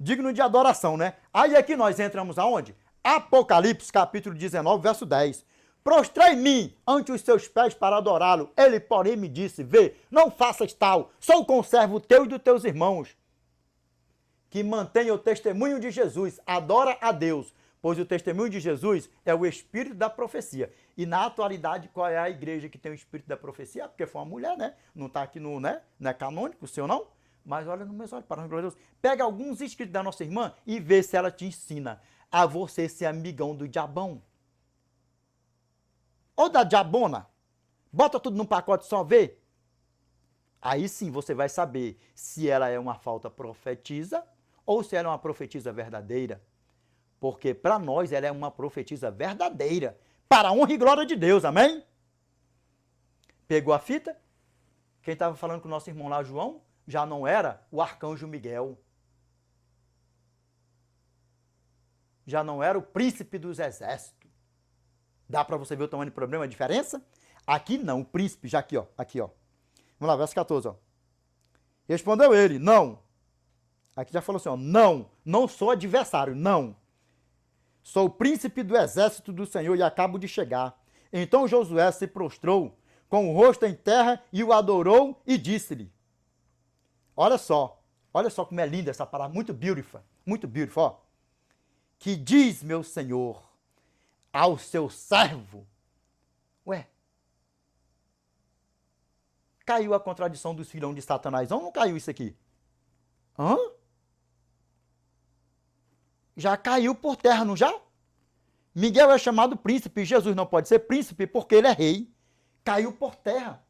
Digno de adoração, né? Aí aqui nós entramos aonde? Apocalipse, capítulo 19, verso 10. Prostrei-me ante os seus pés para adorá-lo. Ele, porém, me disse, vê, não faças tal, sou conservo teu e dos teus irmãos, que mantenha o testemunho de Jesus, adora a Deus, pois o testemunho de Jesus é o espírito da profecia. E na atualidade, qual é a igreja que tem o espírito da profecia? Porque foi uma mulher, né? Não está aqui no, né? Não é canônico, o seu não? Mas olha no meus olhos, para Deus. Pega alguns escritos da nossa irmã e vê se ela te ensina a você ser amigão do diabão. Ou da diabona. Bota tudo num pacote só, vê. Aí sim você vai saber se ela é uma falsa profetisa ou se ela é uma profetisa verdadeira. Porque para nós ela é uma profetisa verdadeira. Para a honra e glória de Deus, amém? Pegou a fita? Quem estava falando com o nosso irmão lá, João, já não era o arcanjo Miguel. Já não era o príncipe dos exércitos. Dá para você ver o tamanho do problema, a diferença? Aqui não, o príncipe, já aqui, ó. Aqui, ó. Vamos lá, verso 14, ó. Respondeu ele, não. Aqui já falou assim, ó. Não sou adversário, não. Sou o príncipe do exército do Senhor e acabo de chegar. Então Josué se prostrou com o rosto em terra e o adorou e disse-lhe. Olha só como é linda essa palavra, muito beautiful, ó. Que diz, meu Senhor, ao seu servo. Ué, caiu a contradição dos filhos de Satanás, ou não caiu isso aqui? Hã? Já caiu por terra, não já? Miguel é chamado príncipe, Jesus não pode ser príncipe porque ele é rei. Caiu por terra.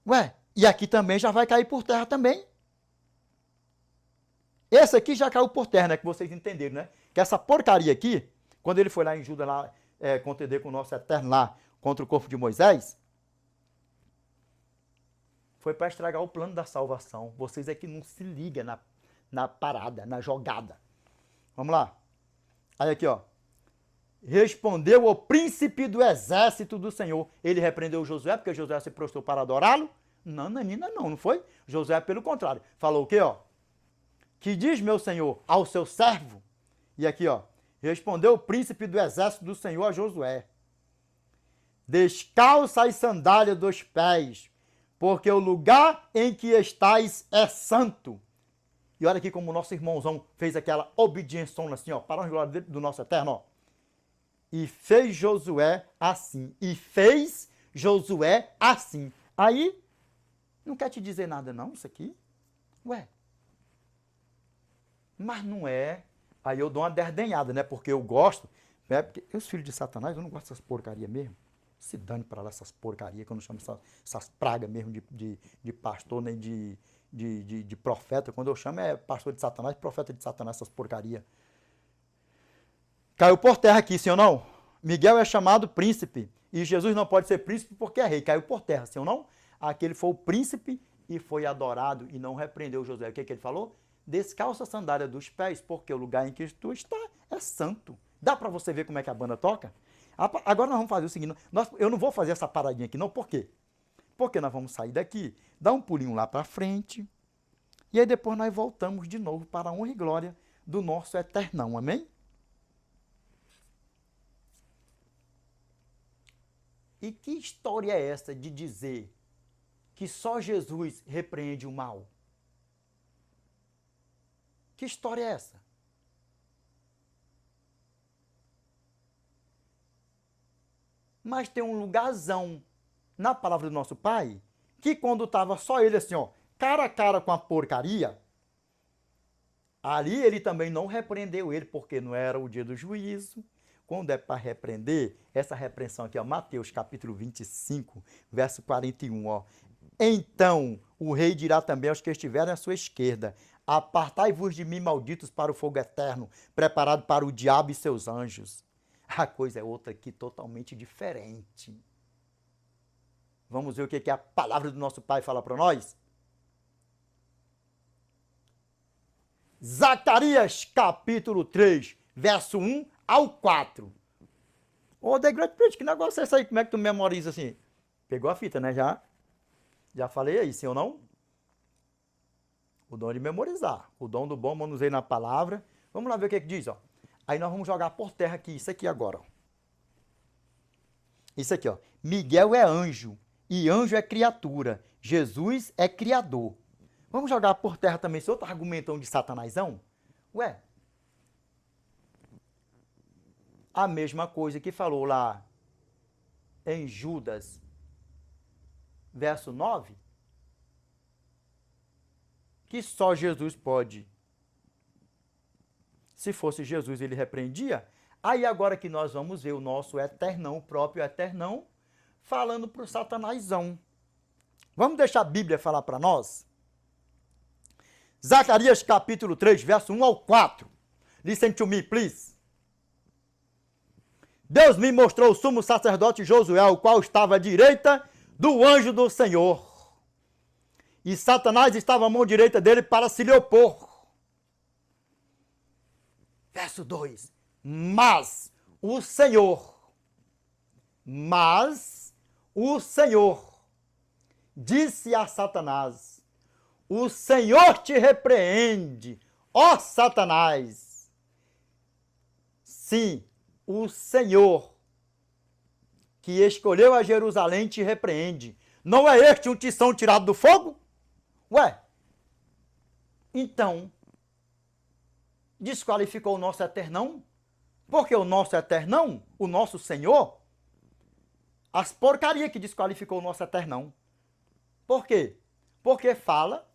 Ué, e aqui também já vai cair por terra também. Esse aqui já caiu por terra, né? Que vocês entenderam, né? Que essa porcaria aqui, quando ele foi lá em Judas, lá, contender com o nosso Eterno lá, contra o corpo de Moisés, foi para estragar o plano da salvação. Vocês é que não se ligam na parada, na jogada. Vamos lá. Aí aqui, ó. Respondeu o príncipe do exército do Senhor. Ele repreendeu Josué, porque Josué se prostrou para adorá-lo? Não, Nanina, não foi? Josué, pelo contrário, falou o quê, ó? Que diz, meu senhor, ao seu servo? E aqui, ó. Respondeu o príncipe do exército do Senhor a Josué. Descalça as sandálias dos pés, porque o lugar em que estais é santo. E olha aqui como o nosso irmãozão fez aquela obediência assim, ó, para a glória do nosso Eterno, ó. E fez Josué assim. E fez Josué assim. Aí, não quer te dizer nada não, isso aqui? Ué. Mas não é. Aí eu dou uma derdenhada, né? Porque eu gosto. Né? Porque os filhos de Satanás, eu não gosto dessas porcarias mesmo. Se dane para lá essas porcarias, que eu não chamo essas pragas mesmo de pastor, nem de profeta. Quando eu chamo é pastor de Satanás, profeta de Satanás, essas porcarias. Caiu por terra aqui, sim ou não? Miguel é chamado príncipe. E Jesus não pode ser príncipe porque é rei. Caiu por terra, sim ou não? Aquele foi o príncipe e foi adorado e não repreendeu Josué. O que ele falou? Descalça a sandália dos pés, porque o lugar em que tu está é santo. Dá para você ver como é que a banda toca? Agora nós vamos fazer o seguinte. Eu não vou fazer essa paradinha aqui, não. Por quê? Porque nós vamos sair daqui, dar um pulinho lá para frente. E aí depois nós voltamos de novo para a honra e glória do nosso Eternão. Amém? E que história é essa de dizer que só Jesus repreende o mal? Que história é essa? Mas tem um lugarzão na palavra do nosso Pai que quando estava só ele assim, ó, cara a cara com a porcaria, ali ele também não repreendeu ele, porque não era o dia do juízo. Quando é para repreender, essa repreensão aqui, ó, Mateus capítulo 25, verso 41, ó. Então o rei dirá também aos que estiverem à sua esquerda: apartai-vos de mim, malditos, para o fogo eterno, preparado para o diabo e seus anjos. A coisa é outra aqui, totalmente diferente. Vamos ver o que a palavra do nosso Pai fala para nós? Zacarias capítulo 3, verso 1 ao 4. Ô, The Great Preach, que negócio é esse aí? Como é que tu memoriza assim? Pegou a fita, né? Já falei aí, sim ou não? O dom de memorizar. O dom do bom manuseio na palavra. Vamos lá ver o que diz, ó. Aí nós vamos jogar por terra aqui, isso aqui agora, ó. Isso aqui, ó. Miguel é anjo e anjo é criatura. Jesus é criador. Vamos jogar por terra também esse outro argumentão de Satanásão? Ué, a mesma coisa que falou lá em Judas, verso 9, que só Jesus pode. Se fosse Jesus, ele repreendia. Aí agora que nós vamos ver o nosso Eternão, o próprio Eternão, falando para o Satanásão. Vamos deixar a Bíblia falar para nós? Zacarias capítulo 3, verso 1 ao 4. Listen to me, please. Deus me mostrou o sumo sacerdote Josué, o qual estava à direita do anjo do Senhor. E Satanás estava à mão direita dele para se lhe opor. Verso 2. Mas o Senhor disse a Satanás: o Senhor te repreende, ó Satanás. Sim, o Senhor que escolheu a Jerusalém te repreende. Não é este um tição tirado do fogo? Ué, então, desqualificou o nosso Eternão? Porque o nosso Eternão, o nosso Senhor, as porcarias que desqualificou o nosso Eternão. Por quê? Porque fala: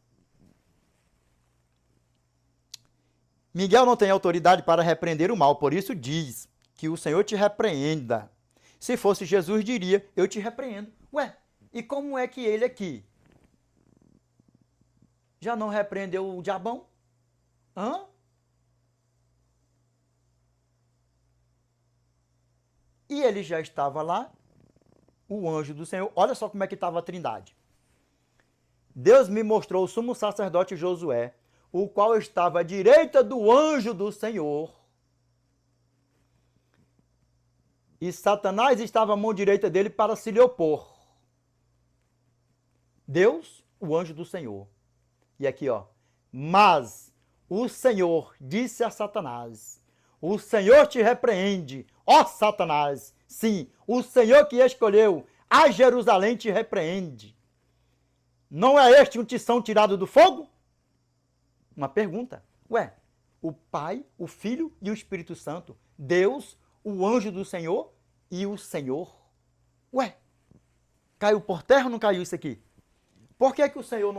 Miguel não tem autoridade para repreender o mal, por isso diz que o Senhor te repreenda. Se fosse Jesus, diria: eu te repreendo. Ué, e como é que ele aqui já não repreendeu o diabão? Hã? E ele já estava lá, o anjo do Senhor. Olha só como é que estava a Trindade. Deus me mostrou o sumo sacerdote Josué, o qual estava à direita do anjo do Senhor. E Satanás estava à mão direita dele para se lhe opor. Deus, o anjo do Senhor. E aqui, ó. Mas o Senhor disse a Satanás: o Senhor te repreende, ó Satanás. Sim, o Senhor que escolheu a Jerusalém te repreende. Não é este um tição tirado do fogo? Uma pergunta. Ué, o Pai, o Filho e o Espírito Santo. Deus, o anjo do Senhor e o Senhor. Ué, caiu por terra ou não caiu isso aqui? Por que o Senhor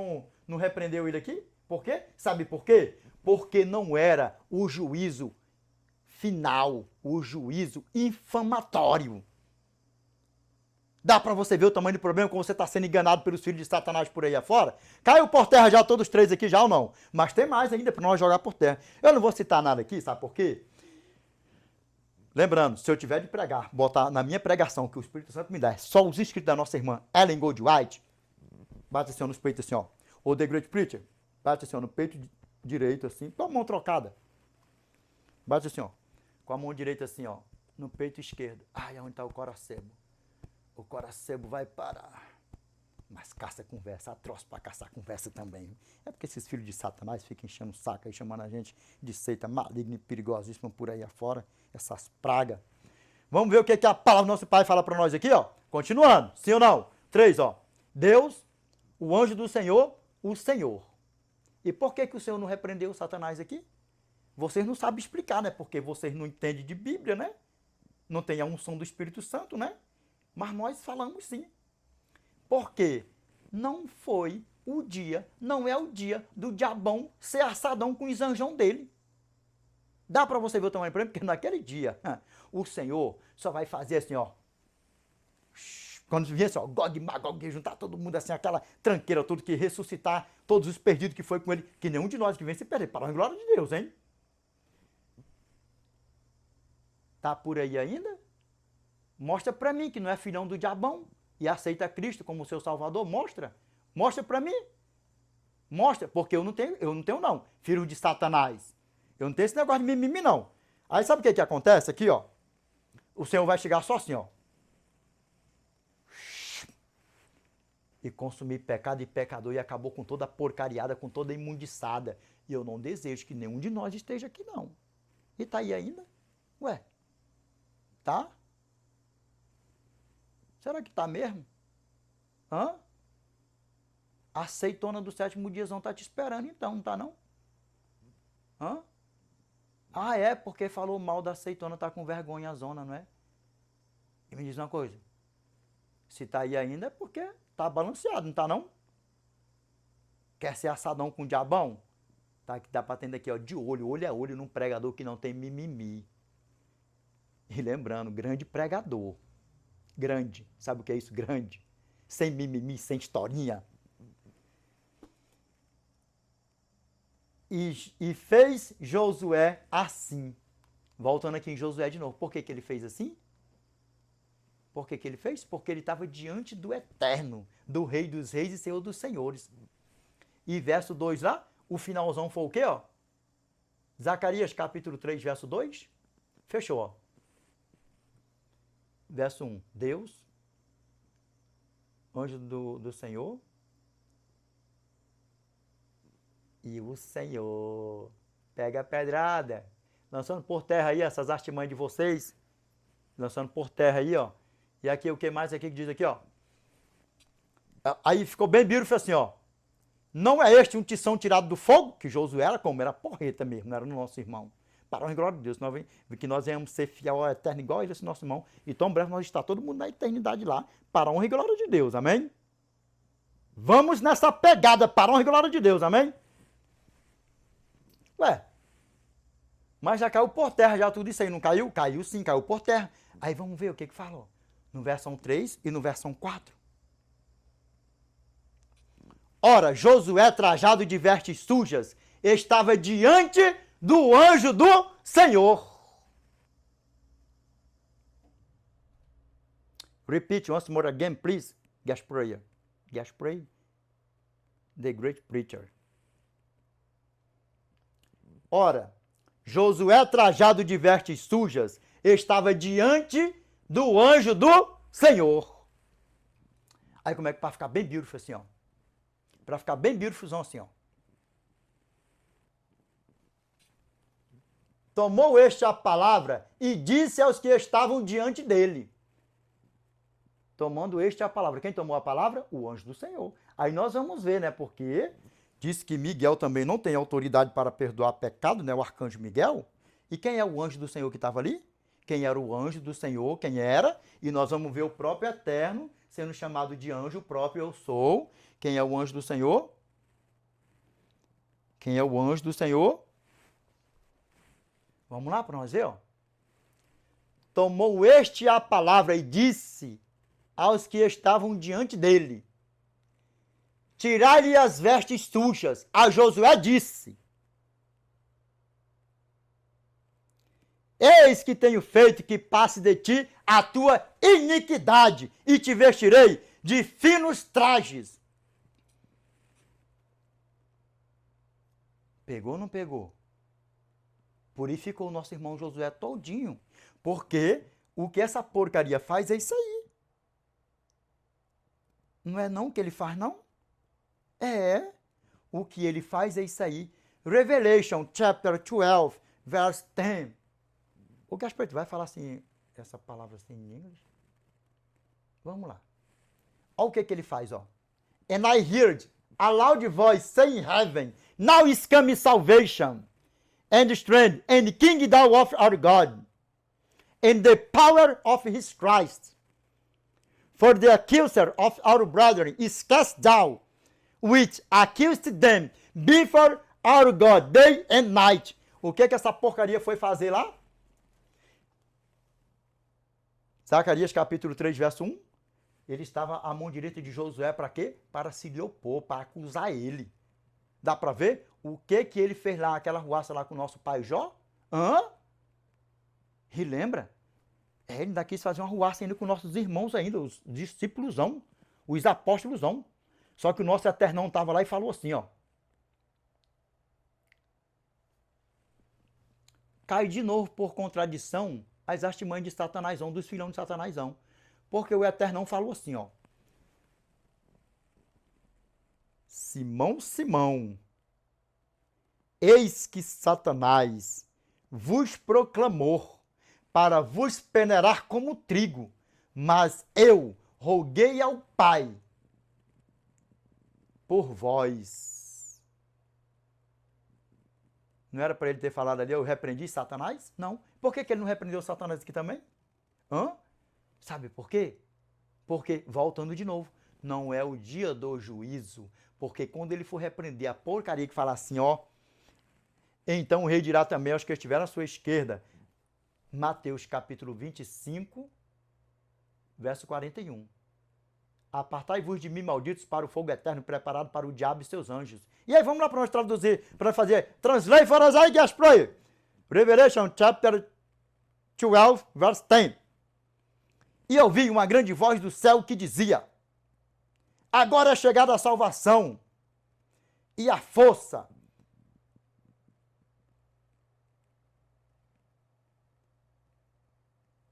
não repreendeu ele aqui? Por quê? Sabe por quê? Porque não era o juízo final, o juízo infamatório. Dá para você ver o tamanho do problema como você está sendo enganado pelos filhos de Satanás por aí afora? Caiu por terra já todos os três aqui já ou não? Mas tem mais ainda para nós jogar por terra. Eu não vou citar nada aqui, sabe por quê? Lembrando, se eu tiver de pregar, botar na minha pregação que o Espírito Santo me dá, só os inscritos da nossa irmã Ellen Goldwhite, bate assim ó, nos peitos assim, ó. Ou The Great Preacher, bate assim ó, no peito direito assim, com a mão trocada. Bate assim ó, com a mão direita assim ó, no peito esquerdo. Ai, onde está o coracebo? O coracebo vai parar. Mas caça conversa, atroz para caçar conversa também. É porque esses filhos de Satanás ficam enchendo o saco aí, chamando a gente de seita maligna e perigosíssima por aí afora. Essas pragas. Vamos ver o que a palavra do nosso Pai fala para nós aqui, ó. Continuando, sim ou não? 3, ó. Deus, o anjo do Senhor, o Senhor. E por que o Senhor não repreendeu o Satanás aqui? Vocês não sabem explicar, né? Porque vocês não entendem de Bíblia, né? Não tem a unção do Espírito Santo, né? Mas nós falamos sim. Porque não foi o dia, não é o dia do diabão ser assadão com os anjão dele. Dá para você ver o tamanho do problema? Porque naquele dia, o Senhor só vai fazer assim, ó. Quando vier assim, ó, Gog e Magog, juntar todo mundo assim, aquela tranqueira toda, que ressuscitar todos os perdidos que foi com ele, que nenhum de nós que vem se perder, para a glória de Deus, hein? Tá por aí ainda? Mostra para mim que não é filhão do diabão e aceita Cristo como seu Salvador. Mostra. Mostra para mim. Mostra, porque eu não tenho não. Filho de Satanás. Eu não tenho esse negócio de mimimi não. Aí sabe o que acontece aqui, ó? O Senhor vai chegar só assim, ó. E consumir pecado e pecador e acabou com toda a porcariada, com toda a imundiçada. E eu não desejo que nenhum de nós esteja aqui não. E tá aí ainda? Ué. Tá? Será que tá mesmo? Hã? A aceitona do 7º diazão tá te esperando então, não tá não? Hã? Ah, é porque falou mal da aceitona, tá com vergonha a zona, não é? E me diz uma coisa. Se tá aí ainda é porque tá balanceado, não tá não? Quer ser assadão com o diabão? Tá, que dá pra atender aqui, ó, de olho a olho num pregador que não tem mimimi. E lembrando, grande pregador. Grande. Sabe o que é isso? Grande. Sem mimimi, sem historinha. E fez Josué assim. Voltando aqui em Josué de novo. Por que ele fez assim? Por que ele fez? Porque ele estava diante do Eterno, do Rei dos Reis e Senhor dos Senhores. E verso 2 lá, o finalzão foi o quê, ó? Zacarias capítulo 3, verso 2. Fechou, ó. Verso 1, Deus, anjo do Senhor, e o Senhor pega a pedrada, lançando por terra aí essas artimanhas de vocês, lançando por terra aí, ó. E aqui, o que mais aqui que diz aqui, ó? Aí ficou bem bíblico assim, ó. Não é este um tição tirado do fogo? Que Josué era como? Era porreta mesmo, não era no nosso irmão. Para a glória de Deus, que nós venhamos ser fiel ao Eterno igual a esse nosso irmão. E tão breve nós está todo mundo na eternidade lá, para a honra e glória de Deus, amém? Vamos nessa pegada para a honra e glória de Deus, amém? Ué, mas já caiu por terra, já tudo isso aí, não caiu? Caiu sim, caiu por terra. Aí vamos ver o que falou. No versão 3 e no versão 4. Ora, Josué, trajado de vestes sujas, estava diante do anjo do Senhor. Repeat once more again, please. Gaspray. Gaspray, the great preacher. Ora, Josué, trajado de vestes sujas, estava diante do anjo do Senhor. Aí como é que para ficar bem beautiful assim, ó. Para ficar bem beautifulzão assim, ó. Tomou este a palavra e disse aos que estavam diante dele. Tomando este a palavra. Quem tomou a palavra? O anjo do Senhor. Aí nós vamos ver, né? Porque diz que Miguel também não tem autoridade para perdoar pecado, né? O arcanjo Miguel. E quem é o anjo do Senhor que estava ali? Quem era o anjo do Senhor? Quem era? E nós vamos ver o próprio Eterno sendo chamado de anjo, o próprio eu sou. Quem é o anjo do Senhor? Quem é o anjo do Senhor? Vamos lá para nós ver, ó. Tomou este a palavra e disse aos que estavam diante dele: tirai-lhe as vestes sujas. A Josué disse: eis que tenho feito que passe de ti a tua iniquidade, e te vestirei de finos trajes. Pegou ou não pegou? Purificou o nosso irmão Josué todinho. Porque o que essa porcaria faz é isso aí. Não é não que ele faz, não? É. O que ele faz é isso aí. Revelation, chapter 12, verse 10. O Gaspar vai falar assim, essa palavra assim em inglês? Vamos lá. Olha o que ele faz, ó. And I heard a loud voice saying in heaven, now is coming salvation, and strength, and kingdom of our God, and the power of his Christ. For the accuser of our brethren is cast down, which accused them before our God day and night. O que essa porcaria foi fazer lá? Zacarias capítulo 3, verso 1. Ele estava à mão direita de Josué para quê? Para se lhe opor, para acusar ele. Dá para ver o que ele fez lá, aquela ruaça lá com o nosso pai Jó? Hã? E lembra? Ele ainda quis fazer uma ruaça ainda com nossos irmãos ainda, os discípulosão, os apóstolosão. Só que o nosso Eternão estava lá e falou assim, ó. Cai de novo por contradição as artimanhas de Satanásão, dos filhões de Satanásão. Porque o Eternão falou assim, ó. Simão, Simão, eis que Satanás vos proclamou para vos peneirar como trigo, mas eu roguei ao Pai por vós. Não era para ele ter falado ali, eu repreendi Satanás? Não. Por que ele não repreendeu Satanás aqui também? Hã? Sabe por quê? Porque, voltando de novo, não é o dia do juízo. Porque quando ele for repreender a porcaria que fala assim, ó, então o rei dirá também aos que estiverem à sua esquerda. Mateus capítulo 25, verso 41. Apartai-vos de mim, malditos, para o fogo eterno preparado para o diabo e seus anjos. E aí, vamos lá para nós traduzir, para fazer. Translate for us, I guess, pray. Revelation chapter 12, verse 10. E ouvi uma grande voz do céu que dizia: agora é chegada a salvação e a força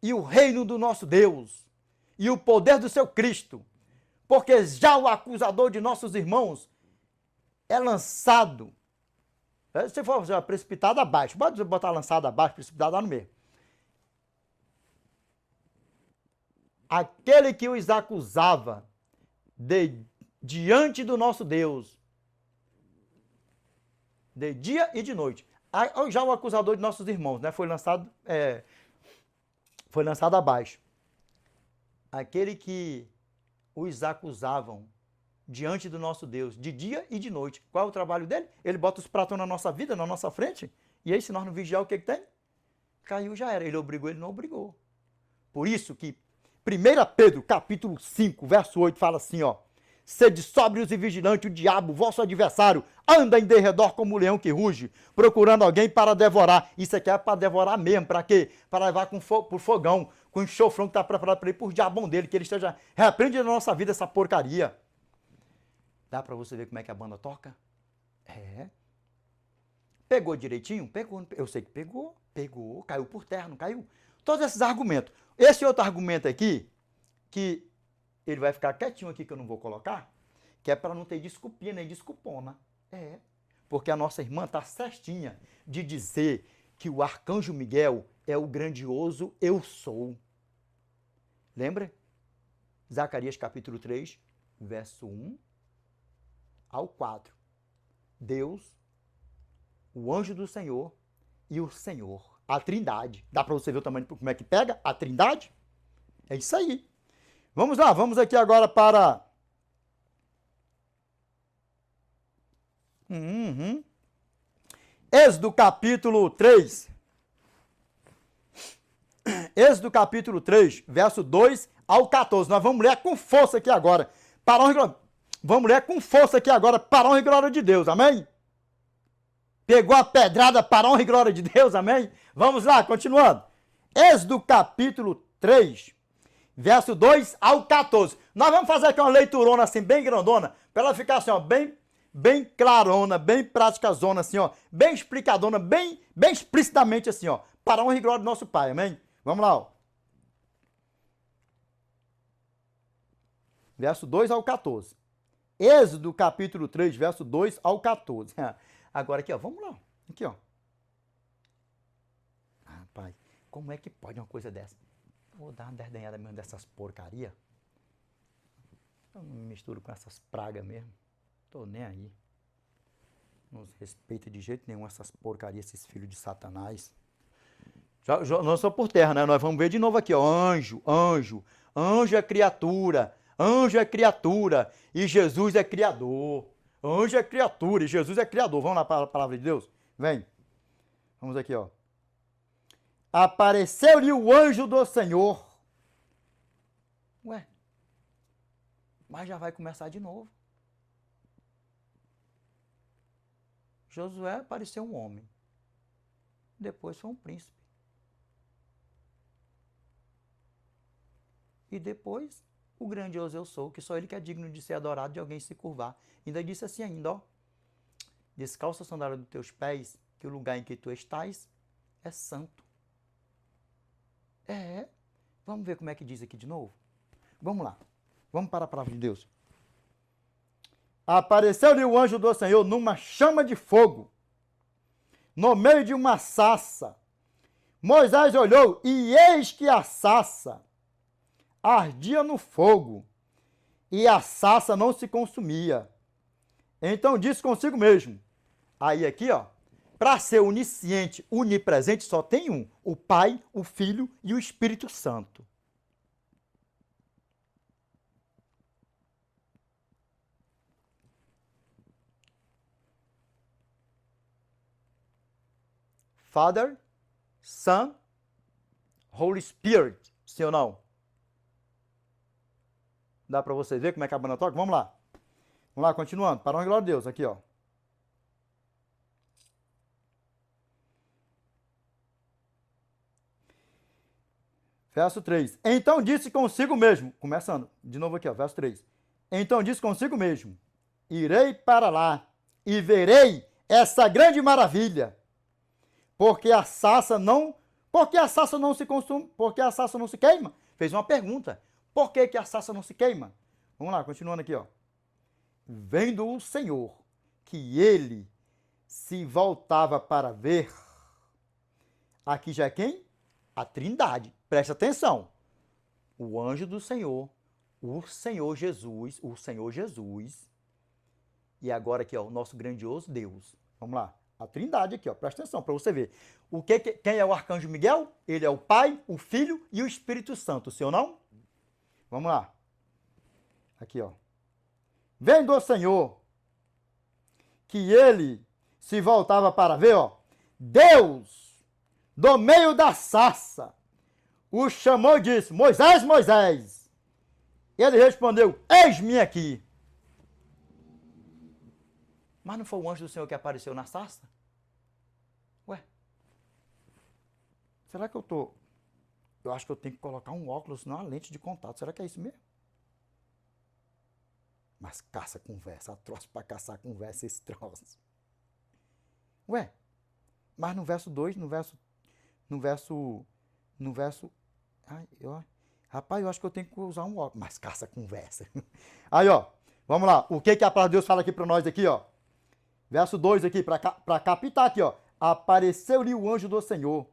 e o reino do nosso Deus e o poder do seu Cristo, porque já o acusador de nossos irmãos é lançado. Se for precipitado abaixo, pode botar lançado abaixo, precipitado lá no meio. Aquele que os acusava diante do nosso Deus, de dia e de noite. Já o acusador de nossos irmãos, né, foi lançado abaixo. Aquele que os acusavam diante do nosso Deus, de dia e de noite. Qual é o trabalho dele? Ele bota os pratos na nossa vida, na nossa frente, e aí se nós não vigiar, o que tem? Caiu, já era. Ele obrigou, ele não obrigou. Por isso que 1 Pedro, capítulo 5, verso 8, fala assim, ó. Sede sóbrios e vigilantes, o diabo, vosso adversário, anda em derredor como um leão que ruge, procurando alguém para devorar. Isso aqui é para devorar mesmo, para quê? Para levar por fogão, com o enxofrão que está preparado para ele, por diabão dele, que ele esteja repreende na nossa vida essa porcaria. Dá para você ver como é que a banda toca? É. Pegou direitinho? Pegou. Eu sei que pegou. Pegou. Caiu por terra, não caiu? Todos esses argumentos. Esse outro argumento aqui, que ele vai ficar quietinho aqui, que eu não vou colocar, que é para não ter desculpinha nem desculpona. É. Porque a nossa irmã está certinha de dizer que o arcanjo Miguel é o grandioso eu sou. Lembra? Zacarias capítulo 3, verso 1 ao 4. Deus, o anjo do Senhor e o Senhor. A trindade. Dá para você ver o tamanho, como é que pega a trindade? É isso aí. Vamos lá, vamos aqui agora para... Êxodo capítulo 3. Êxodo capítulo 3, verso 2 ao 14. Nós vamos ler com força aqui agora. Vamos ler com força aqui agora para a honra e glória de Deus, amém? Pegou a pedrada para a honra e glória de Deus, amém? Vamos lá, continuando. Êxodo capítulo 3, verso 2 ao 14. Nós vamos fazer aqui uma leiturona assim, bem grandona, para ela ficar assim, ó, bem clarona, bem praticazona, assim, ó, bem explicadona, bem explicitamente assim, ó, para a honra e glória do nosso Pai, amém? Vamos lá, ó. Verso 2 ao 14. Êxodo capítulo 3, verso 2 ao 14. Agora aqui, ó, vamos lá. Aqui, ó. Rapaz, como é que pode uma coisa dessa? Vou dar uma desdenhada mesmo dessas porcaria. Eu não me misturo com essas pragas mesmo. Tô nem aí. Não os respeito de jeito nenhum essas porcarias, esses filhos de Satanás. Já não sou por terra, né? Nós vamos ver de novo aqui, ó. Anjo é criatura. Anjo é criatura e Jesus é criador. Anjo é criatura e Jesus é criador. Vamos lá para a palavra de Deus? Vem. Vamos aqui, ó. Apareceu-lhe o anjo do Senhor. Ué, mas já vai começar de novo. Josué apareceu um homem. Depois foi um príncipe. E depois, o grandioso eu sou, que só ele que é digno de ser adorado, de alguém se curvar. Ainda disse assim ainda, ó. Descalça a sandália dos teus pés, que o lugar em que tu estás é santo. Vamos ver como é que diz aqui de novo? Vamos lá. Vamos para a palavra de Deus. Apareceu-lhe o anjo do Senhor numa chama de fogo, no meio de uma sarça. Moisés olhou, e eis que a sarça ardia no fogo, e a sarça não se consumia. Então disse consigo mesmo. Aí aqui, ó, para ser onisciente, onipresente, só tem um: o Pai, o Filho e o Espírito Santo. Father, Son, Holy Spirit, sim ou não? Dá para você ver como é que a banda toca? Vamos lá. Vamos lá, continuando. Para a honra e glória de Deus, aqui, ó. Verso 3. Então disse consigo mesmo, começando, de novo aqui, ó, verso 3. Então disse consigo mesmo: irei para lá e verei essa grande maravilha, porque a sarça não se consome, porque a sarça não se queima. Fez uma pergunta. Por que a sarça não se queima? Vamos lá, continuando aqui, ó. Vendo o Senhor que ele se voltava para ver. Aqui já é quem? A Trindade. Presta atenção. O anjo do Senhor, o Senhor Jesus, e agora aqui, ó, o nosso grandioso Deus. Vamos lá. A Trindade aqui, ó. Presta atenção para você ver. Quem é o arcanjo Miguel? Ele é o Pai, o Filho e o Espírito Santo. Sim ou não? Vamos lá. Aqui, ó. Vendo o Senhor que ele se voltava para ver, ó. Deus, do meio da sarça, o chamou e disse: Moisés, Moisés. Ele respondeu: eis-me aqui. Mas não foi o anjo do Senhor que apareceu na sarça? Ué? Será que eu acho que eu tenho que colocar um óculos numa lente de contato. Será que é isso mesmo? Mas caça conversa, troço para caçar conversa esse troço. Ué, mas no verso 2, rapaz, eu acho que eu tenho que usar um óculos. Mas caça conversa. Aí, ó, vamos lá. O que a palavra de Deus fala aqui para nós aqui, ó? Verso 2 aqui, para captar aqui, ó. Apareceu-lhe o anjo do Senhor,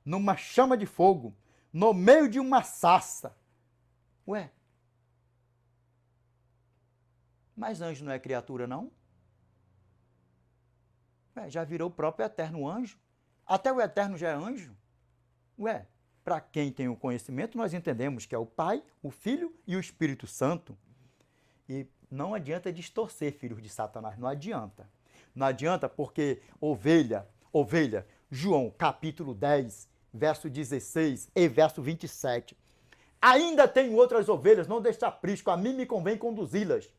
numa chama de fogo, no meio de uma sarça. Ué, mas anjo não é criatura, não? Ué, já virou o próprio eterno anjo? Até o eterno já é anjo? Ué, para quem tem o conhecimento, nós entendemos que é o Pai, o Filho e o Espírito Santo. E não adianta distorcer, filhos de Satanás, não adianta. Não adianta porque ovelha, João capítulo 10, verso 16 e verso 27. Ainda tenho outras ovelhas, não deixe aprisco, a mim me convém conduzi-las.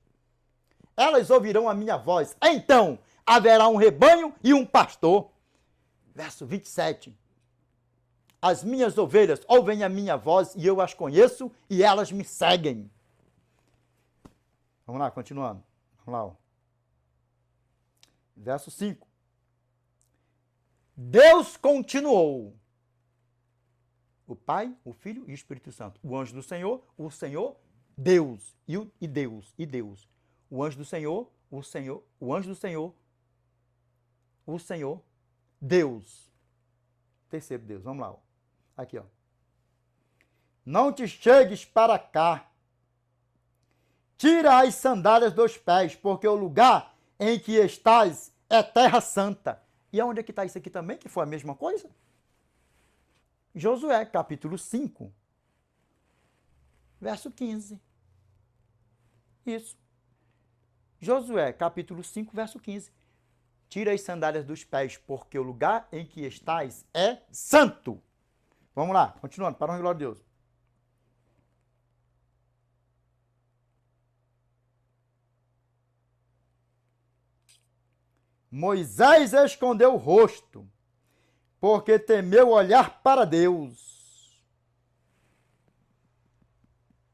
Elas ouvirão a minha voz. Então haverá um rebanho e um pastor. Verso 27. As minhas ovelhas ouvem a minha voz e eu as conheço e elas me seguem. Vamos lá, continuando. Vamos lá. Ó. Verso 5. Deus continuou. O Pai, o Filho e o Espírito Santo. O anjo do Senhor, o Senhor, Deus. E Deus. O anjo do Senhor, o anjo do Senhor, o Senhor, Deus. Terceiro Deus, vamos lá. Ó. Aqui, ó. Não te chegues para cá. Tira as sandálias dos pés, porque o lugar em que estás é terra santa. E onde é que está isso aqui também, que foi a mesma coisa? Josué, capítulo 5, verso 15. Isso. Josué, capítulo 5, verso 15. Tira as sandálias dos pés, porque o lugar em que estás é santo. Vamos lá, continuando, para a glória de Deus. Moisés escondeu o rosto, porque temeu olhar para Deus.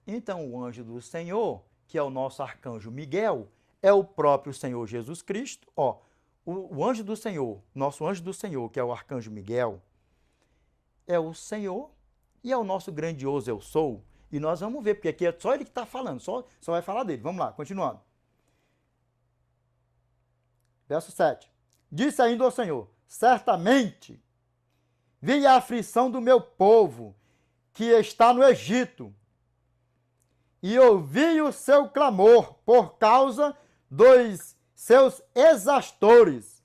Então o anjo do Senhor, que é o nosso arcanjo Miguel, é o próprio Senhor Jesus Cristo. Ó, o anjo do Senhor, nosso anjo do Senhor, que é o arcanjo Miguel, é o Senhor e é o nosso grandioso eu sou. E nós vamos ver, porque aqui é só ele que está falando, só vai falar dele. Vamos lá, continuando. Verso 7. Disse ainda o Senhor, certamente vi a aflição do meu povo, que está no Egito, e ouvi o seu clamor por causa dos seus exastores.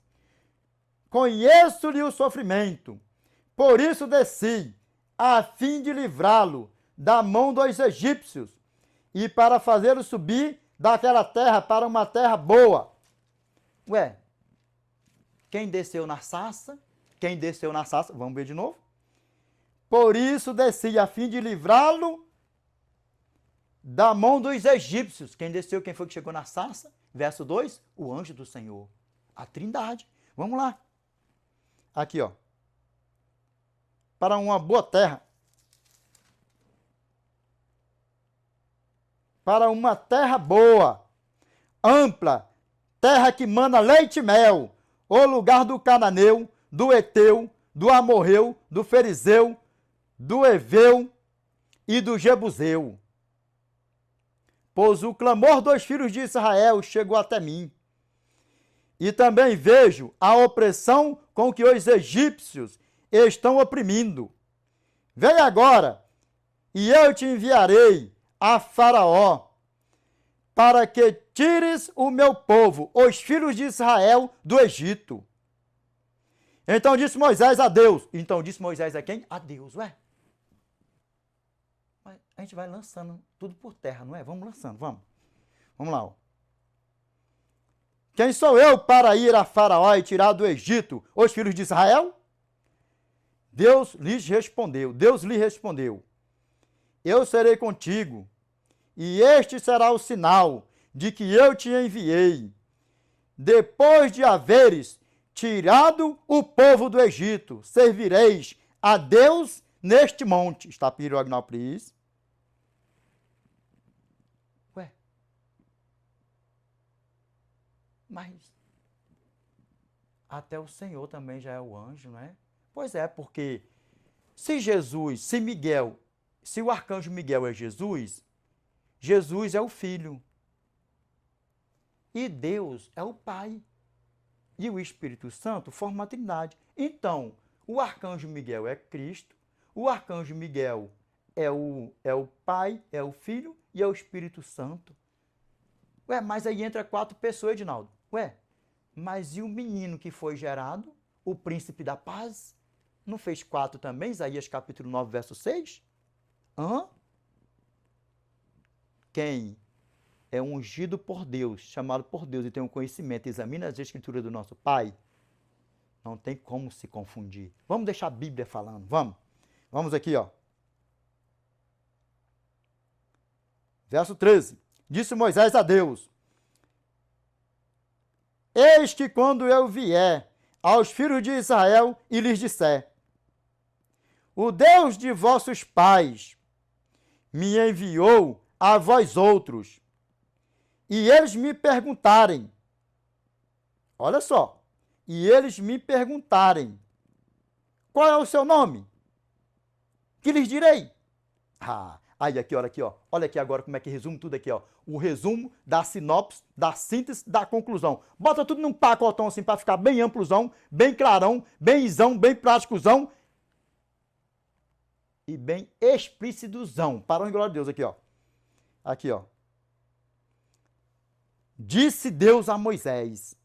Conheço-lhe o sofrimento, por isso desci, a fim de livrá-lo da mão dos egípcios, e para fazê-lo subir daquela terra para uma terra boa. Ué, quem desceu na sarça? Vamos ver de novo. Por isso desci, a fim de livrá-lo da mão dos egípcios. Quem desceu, quem foi que chegou na sarça? Verso 2, o anjo do Senhor. A Trindade. Vamos lá. Aqui, ó. Para uma boa terra. Para uma terra boa, ampla, terra que mana leite e mel, o lugar do cananeu, do eteu, do amorreu, do ferizeu, do eveu e do jebuseu. Pois o clamor dos filhos de Israel chegou até mim. E também vejo a opressão com que os egípcios estão oprimindo. Vem agora, e eu te enviarei a Faraó, para que tires o meu povo, os filhos de Israel, do Egito. Então disse Moisés a Deus. Então disse Moisés a quem? A Deus, ué. A gente vai lançando tudo por terra, não é? Vamos lançando, vamos. Vamos lá, ó. Quem sou eu para ir a Faraó e tirar do Egito os filhos de Israel? Deus lhe respondeu, eu serei contigo, e este será o sinal de que eu te enviei. depois de haveres tirado o povo do Egito, servireis a Deus neste monte. Está Pirognópolis. Ué. Mas até o Senhor também já é o anjo, não é? Pois é, porque se Jesus, se Miguel, se o arcanjo Miguel é Jesus, Jesus é o Filho. E Deus é o Pai. E o Espírito Santo forma a Trindade. Então, o arcanjo Miguel é Cristo, o arcanjo Miguel é o Pai, é o Filho e é o Espírito Santo. Ué, mas aí entra 4 pessoas, Edinaldo. Ué, mas e o menino que foi gerado, o príncipe da paz? Não fez 4 também? Isaías capítulo 9, verso 6? Hã? Quem é ungido por Deus, chamado por Deus e tem um conhecimento, examina as escrituras do nosso Pai, não tem como se confundir. Vamos deixar a Bíblia falando, vamos. Vamos aqui, ó. Verso 13. Disse Moisés a Deus: eis que quando eu vier aos filhos de Israel e lhes disser: o Deus de vossos pais me enviou a vós outros, e eles me perguntarem, olha só, e eles me perguntarem, qual é o seu nome? Que lhes direi? Aí aqui, olha aqui agora como é que resume tudo aqui, ó. O resumo da sinopse, da síntese, da conclusão. Bota tudo num pacotão assim para ficar bem amplozão, bem clarão, bem isão, bem práticozão e bem explicitozão. Parou em glória a Deus aqui, ó. Aqui, ó. Disse Deus a Moisés: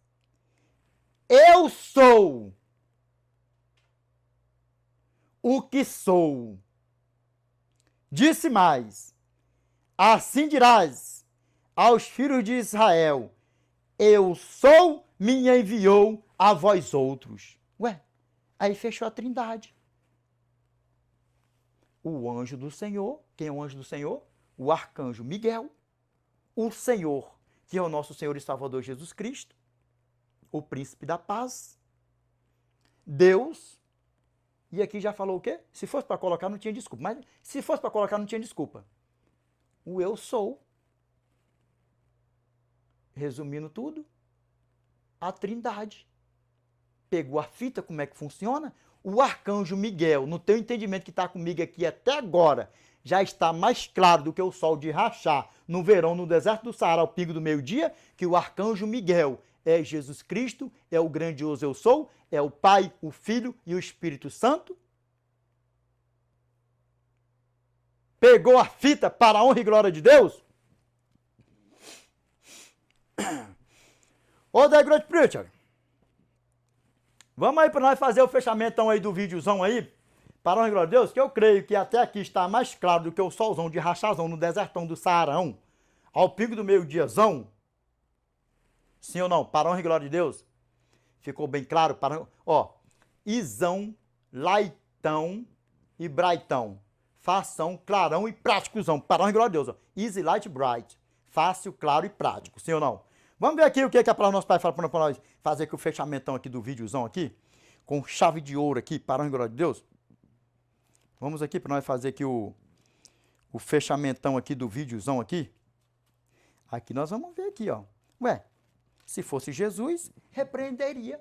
eu sou o que sou. Disse mais: assim dirás aos filhos de Israel: eu sou, me enviou a vós outros. Ué, aí fechou a Trindade. O anjo do Senhor, quem é o anjo do Senhor? O arcanjo Miguel, o Senhor, que é o nosso Senhor e Salvador Jesus Cristo, o príncipe da paz, Deus, e aqui já falou o quê? Se fosse para colocar, não tinha desculpa, mas se fosse para colocar, não tinha desculpa. O eu sou, resumindo tudo, a Trindade. Pegou a fita, como é que funciona? O arcanjo Miguel, no teu entendimento que está comigo aqui até agora, já está mais claro do que o sol de rachar no verão, no deserto do Saara, ao pingo do meio-dia, que o arcanjo Miguel é Jesus Cristo, é o grandioso eu sou, é o Pai, o Filho e o Espírito Santo. Pegou a fita para a honra e glória de Deus? Ô, The Great Preacher, vamos aí para nós fazer o fechamento aí do videozão aí, para a honra e glória de Deus, que eu creio que até aqui está mais claro do que o solzão de rachazão no desertão do Saarão, ao pingo do meio-diazão. Sim ou não? Para a honra e glória de Deus. Ficou bem claro? Ó, isão, laitão e braitão. Fação, clarão e práticozão. Para a honra e glória de Deus. Ó. Easy, light, bright. Fácil, claro e prático. Sim ou não? Vamos ver aqui o que é para o nosso pai falar para nós fazer aqui o fechamentão aqui do videozão aqui. Com chave de ouro aqui. Para a honra e glória de Deus. Vamos aqui para nós fazer aqui o fechamentão aqui do videozão aqui. Aqui nós vamos ver aqui, ó. Ué. Se fosse Jesus, repreenderia.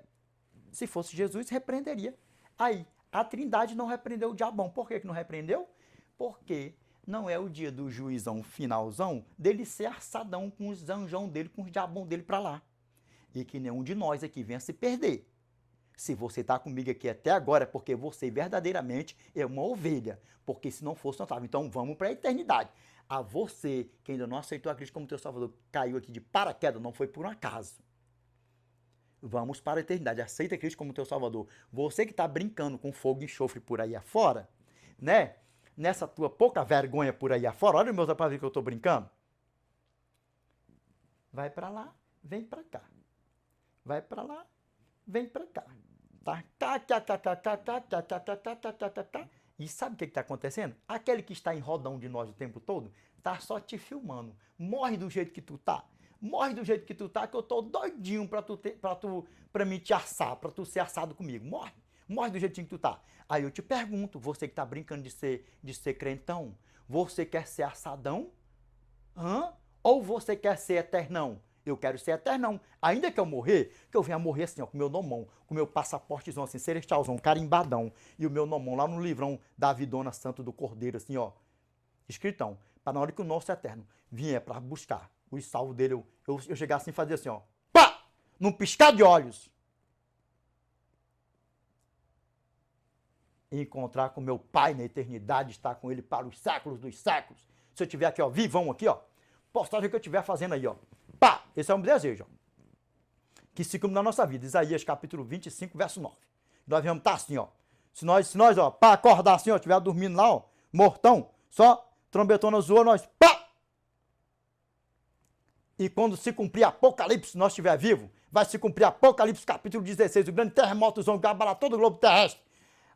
Se fosse Jesus, repreenderia. Aí, a Trindade não repreendeu o diabão. Por que não repreendeu? Porque não é o dia do juizão finalzão dele ser assadão com os anjão dele, com os diabão dele para lá. E que nenhum de nós aqui venha se perder. Se você está comigo aqui até agora, é porque você verdadeiramente é uma ovelha. Porque se não fosse, não estava. Então vamos para a eternidade. A você, que ainda não aceitou a Cristo como teu Salvador, caiu aqui de paraquedas, não foi por um acaso. Vamos para a eternidade. Aceita Cristo como teu Salvador. Você que está brincando com fogo e enxofre por aí afora, né? Nessa tua pouca vergonha por aí afora, olha meus rapazes que eu estou brincando. Vai para lá, vem para cá. Vai para lá, vem para cá. Tá? E sabe o que está acontecendo? Aquele que está em rodão de nós o tempo todo, tá só te filmando. Morre do jeito que tu tá. Morre do jeito que tu tá, que eu tô doidinho pra mim te assar, pra tu ser assado comigo. Morre. Morre do jeitinho que tu tá. Aí eu te pergunto, você que tá brincando de ser crentão, você quer ser assadão? Hã? Ou você quer ser eternão? Eu quero ser eternão. Ainda que eu morrer, que eu venha morrer assim, ó, com meu nomão, com meu passaportezão assim, celestialzão, carimbadão, e o meu nomão lá no livrão da Vidona Santo do Cordeiro, assim, ó, escritão, para na hora que o nosso eterno vier para buscar os salvos dele, eu chegar assim e fazer assim, ó, pá! Num piscar de olhos. E encontrar com meu Pai na eternidade, estar com ele para os séculos dos séculos. Se eu estiver aqui, ó, vivão aqui, ó, postagem que eu estiver fazendo aí, ó, pá! Esse é o meu desejo, ó, que se cumpre na nossa vida. Isaías capítulo 25, verso 9. Nós vamos estar assim, ó, se nós, ó, para acordar assim, ó, estiver dormindo lá, ó, mortão, só trombetona zoou, nós, pá! E quando se cumprir Apocalipse, nós estiver vivo, vai se cumprir Apocalipse capítulo 16, o grande terremotozão que vai abalar todo o globo terrestre.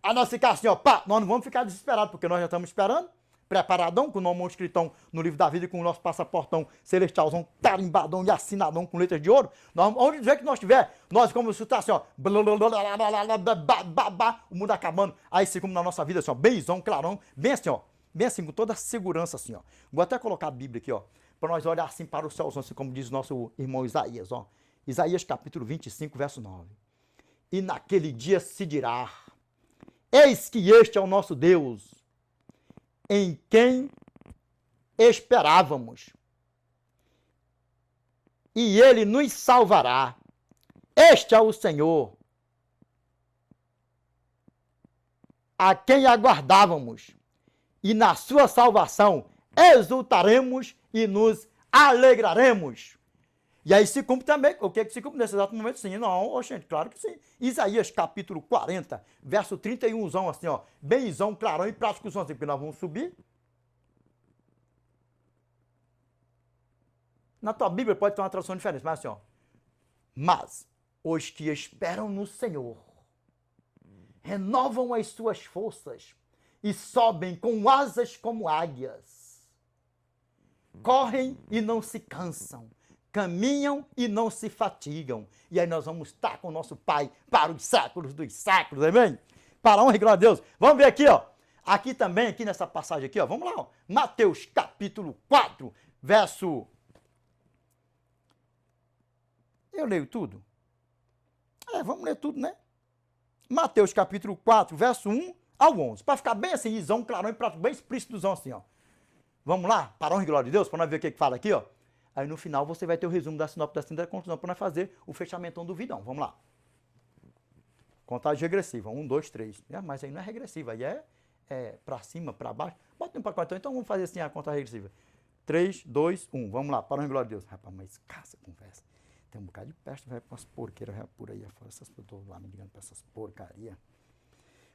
Aí nós ficar assim, ó, pá, nós não vamos ficar desesperados, porque nós já estamos esperando, preparadão, com o nome escritão no livro da vida e com o nosso passaportão celestialzão, carimbadão e assinadão com letras de ouro. Nós, onde dizer que nós estiver, nós como se tá assim, ó, o mundo acabando. Aí se como na nossa vida, assim, ó, benzão, clarão, bem assim, com toda a segurança, assim, ó. Vou até colocar a Bíblia aqui, ó, para nós olhar assim para o céu, assim, como diz o nosso irmão Isaías, ó. Isaías capítulo 25, verso 9. E naquele dia se dirá: eis que este é o nosso Deus, em quem esperávamos, e ele nos salvará. Este é o Senhor, a quem aguardávamos, e na sua salvação exultaremos e nos alegraremos. E aí se cumpre também, o que é que se cumpre nesse exato momento? Sim, não, gente, claro que sim. Isaías capítulo 40, verso 31, assim, ó, benzão, clarão e práticozão, assim, porque nós vamos subir. Na tua Bíblia pode ter uma tradução diferente, mas assim, ó, mas os que esperam no Senhor renovam as suas forças e sobem com asas como águias. Correm e não se cansam, caminham e não se fatigam. E aí nós vamos estar com o nosso Pai para os séculos dos séculos, amém? Para a honra e glória a Deus. Vamos ver aqui, ó. Aqui também, aqui nessa passagem aqui, ó. Vamos lá, ó. Mateus capítulo 4, verso... Eu leio tudo? Vamos ler tudo, né? Mateus capítulo 4, verso 1 ao 11. Para ficar bem assim, isão, clarão e prato, bem explícitozão assim, ó. Vamos lá? Para a honra e glória de Deus, para nós ver o que fala aqui, ó. Aí no final você vai ter o resumo da sinopse da síntese da conclusão para nós fazer o fechamento do vidão. Vamos lá. Contagem regressiva. 1, 2, 3. Mas aí não é regressiva, aí é para cima, para baixo. Bota um pacote, então vamos fazer assim a contagem regressiva. 3, 2, 1. Vamos lá. Para a honra e glória de Deus. Rapaz, mas escassa conversa. Tem um bocado de peste, vai com as porqueiras por aí afora. Eu tô lá me ligando para essas porcarias.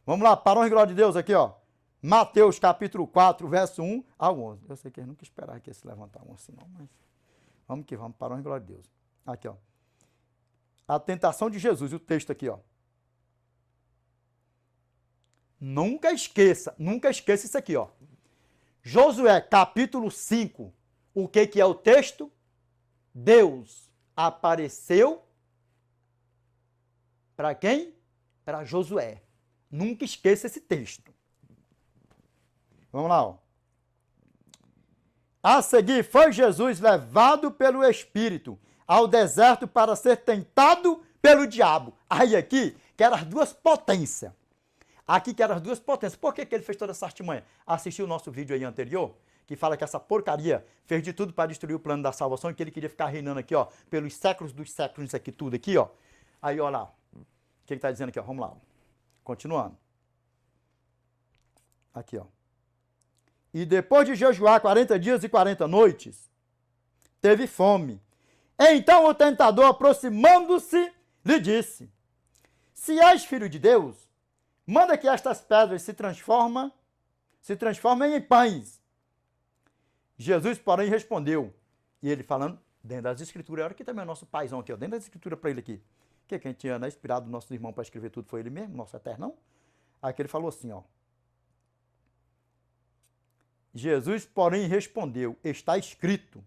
Vamos lá. Para a honra e glória de Deus aqui, ó. Mateus capítulo 4, verso 1 ao 11. Eu sei que eles nunca esperaram que se levantar um assim, não, mas... Vamos que vamos, para a honra e glória de Deus. Aqui, ó. A tentação de Jesus, o texto aqui, ó. Nunca esqueça isso aqui, ó. Josué, capítulo 5. O que é o texto? Deus apareceu para quem? Para Josué. Nunca esqueça esse texto. Vamos lá, ó. A seguir, foi Jesus levado pelo Espírito ao deserto para ser tentado pelo diabo. Aí aqui, que eram as duas potências. Aqui que eram as duas potências. Por que ele fez toda essa artimanha? Assistiu o nosso vídeo aí anterior, que fala que essa porcaria fez de tudo para destruir o plano da salvação e que ele queria ficar reinando aqui, ó, pelos séculos dos séculos, isso aqui tudo aqui, ó. Aí, ó lá. O que ele está dizendo aqui, ó? Vamos lá. Ó. Continuando. Aqui, ó. E depois de jejuar 40 dias e 40 noites, teve fome. Então o tentador, aproximando-se, lhe disse: se és filho de Deus, manda que estas pedras se transformem em pães. Jesus, porém, respondeu, e ele falando dentro das escrituras, olha aqui também o nosso paizão aqui, ó, dentro das escrituras para ele aqui, que quem tinha, né, inspirado o nosso irmão para escrever tudo foi ele mesmo, nosso eternão. Aqui ele falou assim, ó. Jesus, porém, respondeu, está escrito,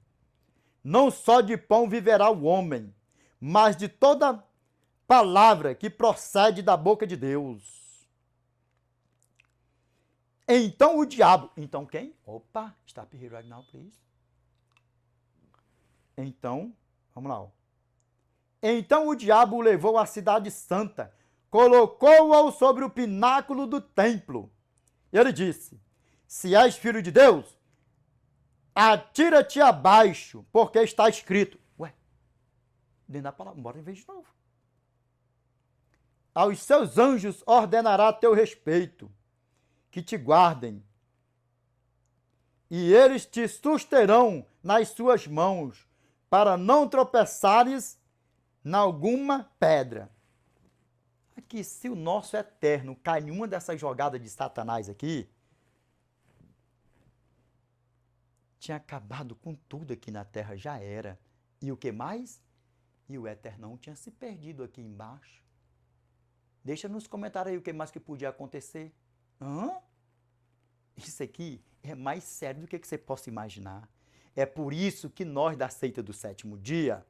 não só de pão viverá o homem, mas de toda palavra que procede da boca de Deus. Então o diabo... Então quem? Opa, stop here right now, please. Então, vamos lá. Ó. Então o diabo o levou à cidade santa, colocou-o sobre o pináculo do templo. E ele disse, se és filho de Deus, atira-te abaixo, porque está escrito. Ué, dentro da palavra, bora ver de novo. Aos seus anjos ordenará teu respeito, que te guardem, e eles te susterão nas suas mãos, para não tropeçares em alguma pedra. Aqui, se o nosso eterno cai em uma dessas jogadas de Satanás aqui, tinha acabado com tudo aqui na terra, já era. E o que mais? E o eternão tinha se perdido aqui embaixo. Deixa nos comentários aí o que mais que podia acontecer. Hã? Isso aqui é mais sério do que você possa imaginar. É por isso que nós da seita do sétimo dia,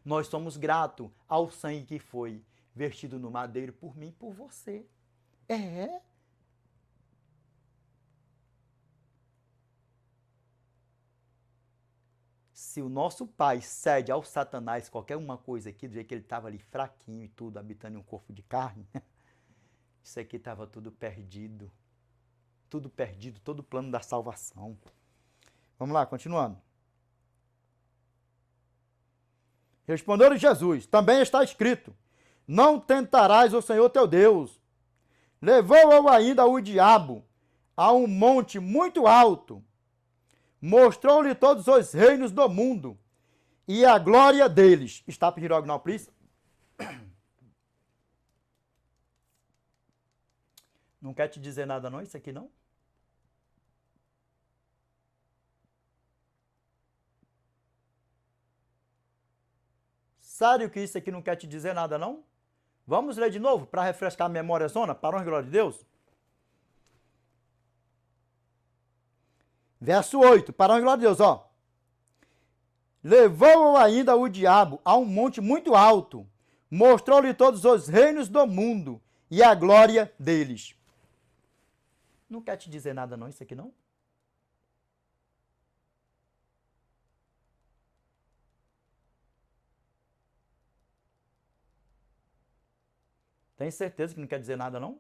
nós somos gratos ao sangue que foi vertido no madeiro por mim e por você. É. Se o nosso pai cede ao Satanás qualquer uma coisa aqui, do jeito que ele estava ali fraquinho e tudo, habitando em um corpo de carne, isso aqui estava tudo perdido. Tudo perdido, todo o plano da salvação. Vamos lá, continuando. Respondeu-lhe Jesus, também está escrito, não tentarás o Senhor teu Deus. Levou-o ainda o diabo a um monte muito alto, mostrou-lhe todos os reinos do mundo e a glória deles. Está pedindo algo, não, please? Não quer te dizer nada não, isso aqui não? Sério que isso aqui não quer te dizer nada não? Vamos ler de novo para refrescar a memória zona, para a glória de Deus? Verso 8, para a glória de Deus, ó. Levou-o ainda o diabo a um monte muito alto, mostrou-lhe todos os reinos do mundo e a glória deles. Não quer te dizer nada não, isso aqui não? Tem certeza que não quer dizer nada não?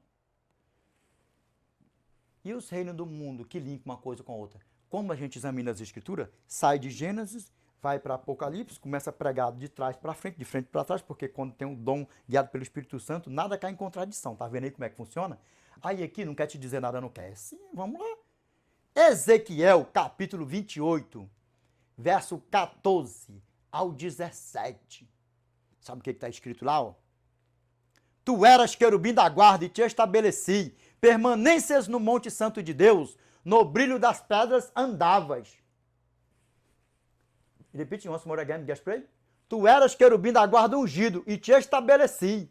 E os reinos do mundo que linkam uma coisa com a outra? Como a gente examina as escrituras, sai de Gênesis, vai para Apocalipse, começa a pregar de trás para frente, de frente para trás, porque quando tem um dom guiado pelo Espírito Santo, nada cai em contradição. Tá vendo aí como é que funciona? Aí aqui não quer te dizer nada, não quer? Sim, vamos lá. Ezequiel, capítulo 28, verso 14 ao 17. Sabe o que está escrito lá, ó? Tu eras querubim da guarda e te estabeleci, permanências no monte santo de Deus, no brilho das pedras andavas. Repite once more again, guess pray. Tu eras querubim da guarda ungido e te estabeleci,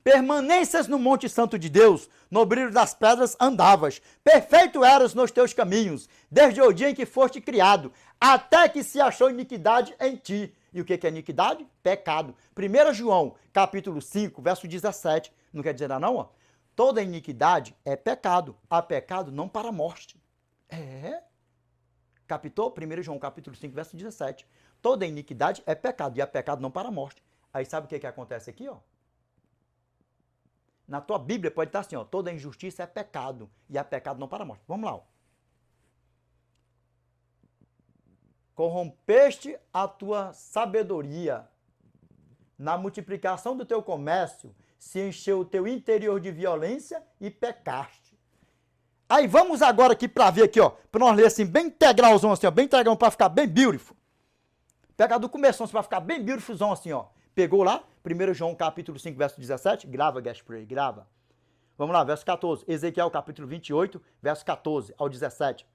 permanências no monte santo de Deus, no brilho das pedras andavas. Perfeito eras nos teus caminhos, desde o dia em que foste criado, até que se achou iniquidade em ti. E o que é iniquidade? Pecado. 1 João, capítulo 5, verso 17. Não quer dizer nada não, ó. Toda iniquidade é pecado. Há pecado não para a morte. É. Captou? 1 João, capítulo 5, verso 17. Toda iniquidade é pecado. E há pecado não para a morte. Aí sabe o que acontece aqui, ó? Na tua Bíblia pode estar assim, ó. Toda injustiça é pecado. E há pecado não para a morte. Vamos lá, ó. Corrompeste a tua sabedoria. Na multiplicação do teu comércio, se encheu o teu interior de violência e pecaste. Aí vamos agora aqui para ver aqui, ó, para nós ler assim, bem integralzão assim, ó, bem integralzão para ficar bem beautiful. Pega do começo, assim, para ficar bem beautifulzão assim, ó. Pegou lá, 1 João capítulo 5, verso 17, grava, Gaspray, grava. Vamos lá, verso 14, Ezequiel capítulo 28, verso 14 ao 17.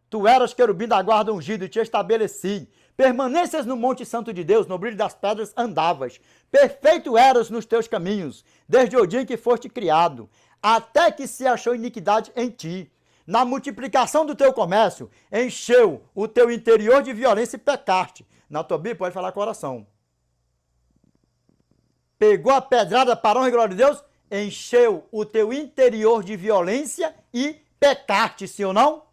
Tu eras querubim da guarda ungido e te estabeleci. Permanências no monte santo de Deus, no brilho das pedras andavas. Perfeito eras nos teus caminhos, desde o dia em que foste criado, até que se achou iniquidade em ti. Na multiplicação do teu comércio, encheu o teu interior de violência e pecaste. Na tua Bíblia pode falar coração. Pegou a pedrada para a honra e glória de Deus, encheu o teu interior de violência e pecaste, sim ou não?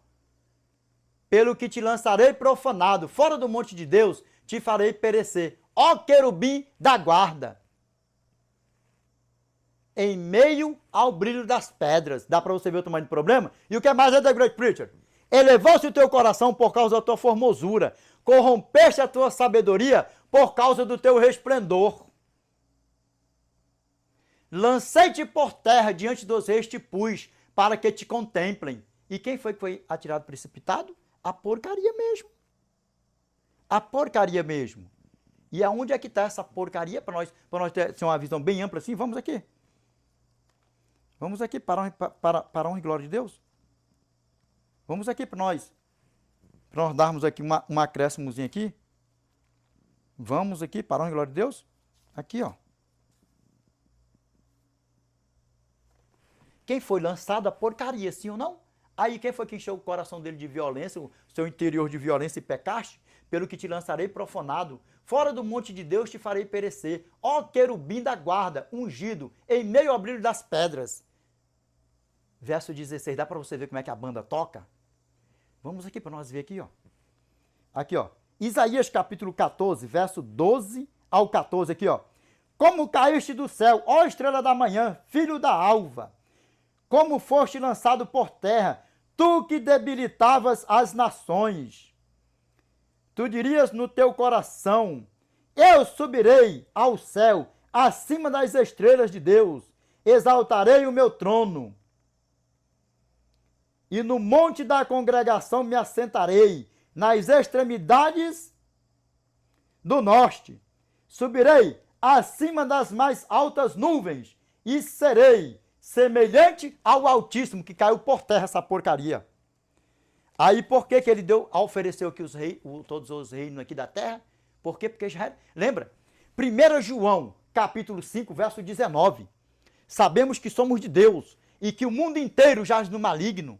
Pelo que te lançarei profanado, fora do monte de Deus, te farei perecer. Ó querubim da guarda, em meio ao brilho das pedras. Dá para você ver o tamanho do problema? E o que mais é The Great Preacher? Elevou-se o teu coração por causa da tua formosura, corrompeste a tua sabedoria por causa do teu resplendor. Lancei-te por terra diante dos reis te pus, para que te contemplem. E quem foi que foi atirado precipitado? A porcaria mesmo. A porcaria mesmo. E aonde é que está essa porcaria para nós ter uma visão bem ampla assim? Vamos aqui. Vamos aqui para a honra e glória de Deus. Vamos aqui para nós darmos aqui um acréscimozinho aqui. Vamos aqui para a honra e glória de Deus. Aqui, ó. Quem foi lançado a porcaria, sim ou não? Aí quem foi que encheu o coração dele de violência, o seu interior de violência e pecaste? Pelo que te lançarei profanado, fora do monte de Deus te farei perecer. Ó querubim da guarda, ungido, em meio ao brilho das pedras. Verso 16, dá para você ver como é que a banda toca? Vamos aqui para nós ver aqui, ó. Aqui, ó. Isaías capítulo 14, verso 12 ao 14, aqui, ó. Como caíste do céu, ó estrela da manhã, filho da alva. Como foste lançado por terra, tu que debilitavas as nações. Tu dirias no teu coração, eu subirei ao céu, acima das estrelas de Deus, exaltarei o meu trono. E no monte da congregação me assentarei, nas extremidades do norte. Subirei acima das mais altas nuvens, e serei semelhante ao Altíssimo, que caiu por terra essa porcaria. Aí por que ele ofereceu aqui todos os reinos aqui da terra? Por quê? Porque já lembra? 1 João, capítulo 5, verso 19. Sabemos que somos de Deus e que o mundo inteiro jaz no maligno.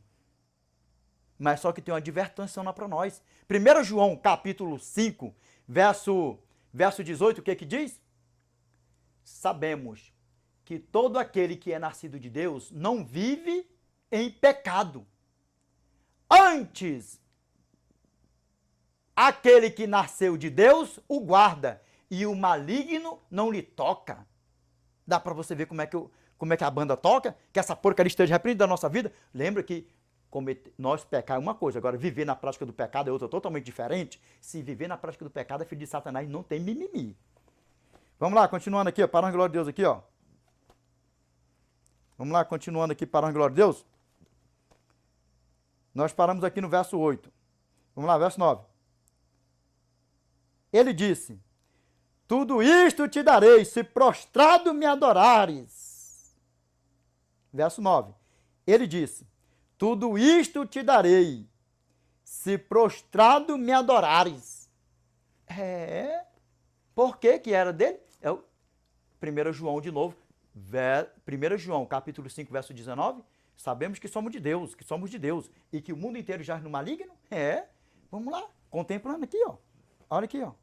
Mas só que tem uma advertência para nós. 1 João, capítulo 5, verso 18, o que diz? Sabemos que todo aquele que é nascido de Deus não vive em pecado. Antes, aquele que nasceu de Deus o guarda, e o maligno não lhe toca. Dá para você ver como é que a banda toca? Que essa porcaria esteja repreendida na nossa vida? Lembra que nós pecar é uma coisa, agora viver na prática do pecado é outra totalmente diferente. Se viver na prática do pecado é filho de Satanás, não tem mimimi. Vamos lá, continuando aqui, ó, para a glória de Deus aqui, ó. Vamos lá, continuando aqui para a glória de Deus. Nós paramos aqui no verso 8. Vamos lá, verso 9. Ele disse, tudo isto te darei, se prostrado me adorares. Verso 9. Ele disse, tudo isto te darei, se prostrado me adorares. Por que era dele? É o 1 João de novo. 1 João, capítulo 5, verso 19, sabemos que somos de Deus, e que o mundo inteiro jaz no maligno? Vamos lá, contemplando aqui, ó. Olha aqui, ó.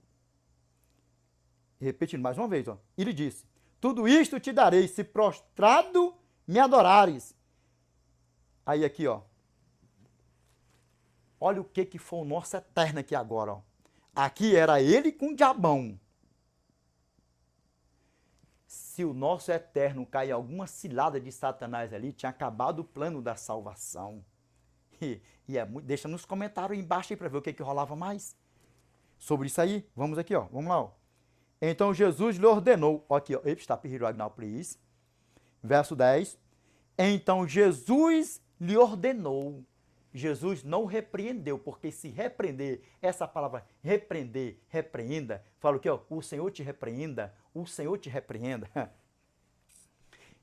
Repetindo mais uma vez, ó. Ele disse, tudo isto te darei, se prostrado me adorares. Aí aqui, ó. Olha o que foi o nosso eterno aqui agora, ó. Aqui era ele com o diabão. Se o nosso eterno cair alguma cilada de Satanás ali, tinha acabado o plano da salvação. Deixa nos comentários aí embaixo aí para ver o que rolava mais. Sobre isso aí, vamos aqui, ó. Vamos lá, ó. Então Jesus lhe ordenou, ó, aqui, ó. Stop here right now, please. Verso 10. Então Jesus lhe ordenou. Jesus não repreendeu, porque se repreender, essa palavra repreender, repreenda, fala o quê? Ó? O Senhor te repreenda, o Senhor te repreenda.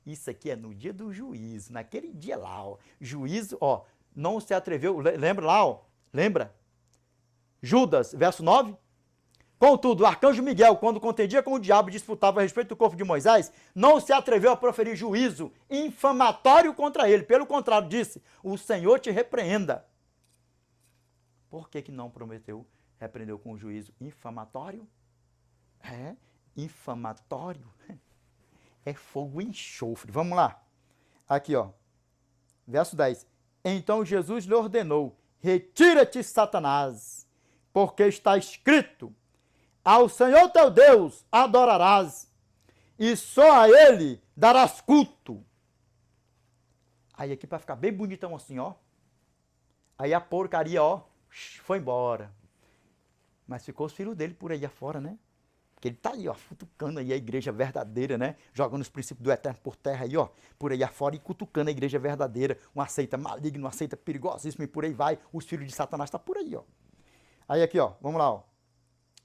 Isso aqui é no dia do juízo, naquele dia lá, ó. Juízo, ó, não se atreveu, lembra lá, ó, lembra? Judas, verso 9. Contudo, o arcanjo Miguel, quando contendia com o diabo e disputava a respeito do corpo de Moisés, não se atreveu a proferir juízo infamatório contra ele. Pelo contrário, disse, o Senhor te repreenda. Por que não prometeu Repreendeu com juízo infamatório. Infamatório. É fogo e enxofre. Vamos lá. Aqui, ó. Verso 10. Então Jesus lhe ordenou: retira-te, Satanás, porque está escrito: ao Senhor teu Deus adorarás, e só a Ele darás culto. Aí aqui para ficar bem bonitão assim, ó. Aí a porcaria, ó, foi embora. Mas ficou os filhos dele por aí afora, né? Porque ele tá aí, ó, futucando aí a igreja verdadeira, né? Jogando os princípios do eterno por terra aí, ó, por aí afora e cutucando a igreja verdadeira. Uma seita maligna, uma seita perigosíssima e por aí vai. Os filhos de Satanás tá por aí, ó. Aí aqui, ó, vamos lá, ó.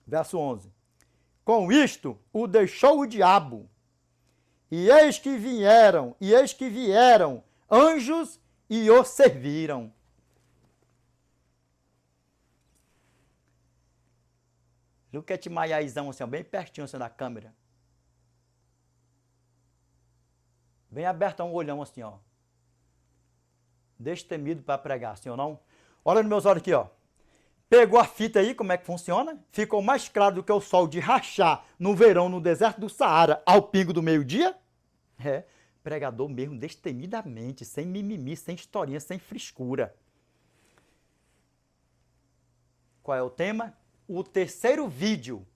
Verso 11. Com isto o deixou o diabo. E eis que vieram anjos e o serviram. Luquete Maiaizão, assim, ó, bem pertinho assim, da câmera. Bem abertão o olhão assim, ó. Destemido para pregar, assim ou não? Olha nos meus olhos aqui, ó. Pegou a fita aí, como é que funciona? Ficou mais claro do que o sol de rachar no verão, no deserto do Saara, ao pingo do meio-dia? Pregador mesmo, destemidamente, sem mimimi, sem historinha, sem frescura. Qual é o tema? O terceiro vídeo.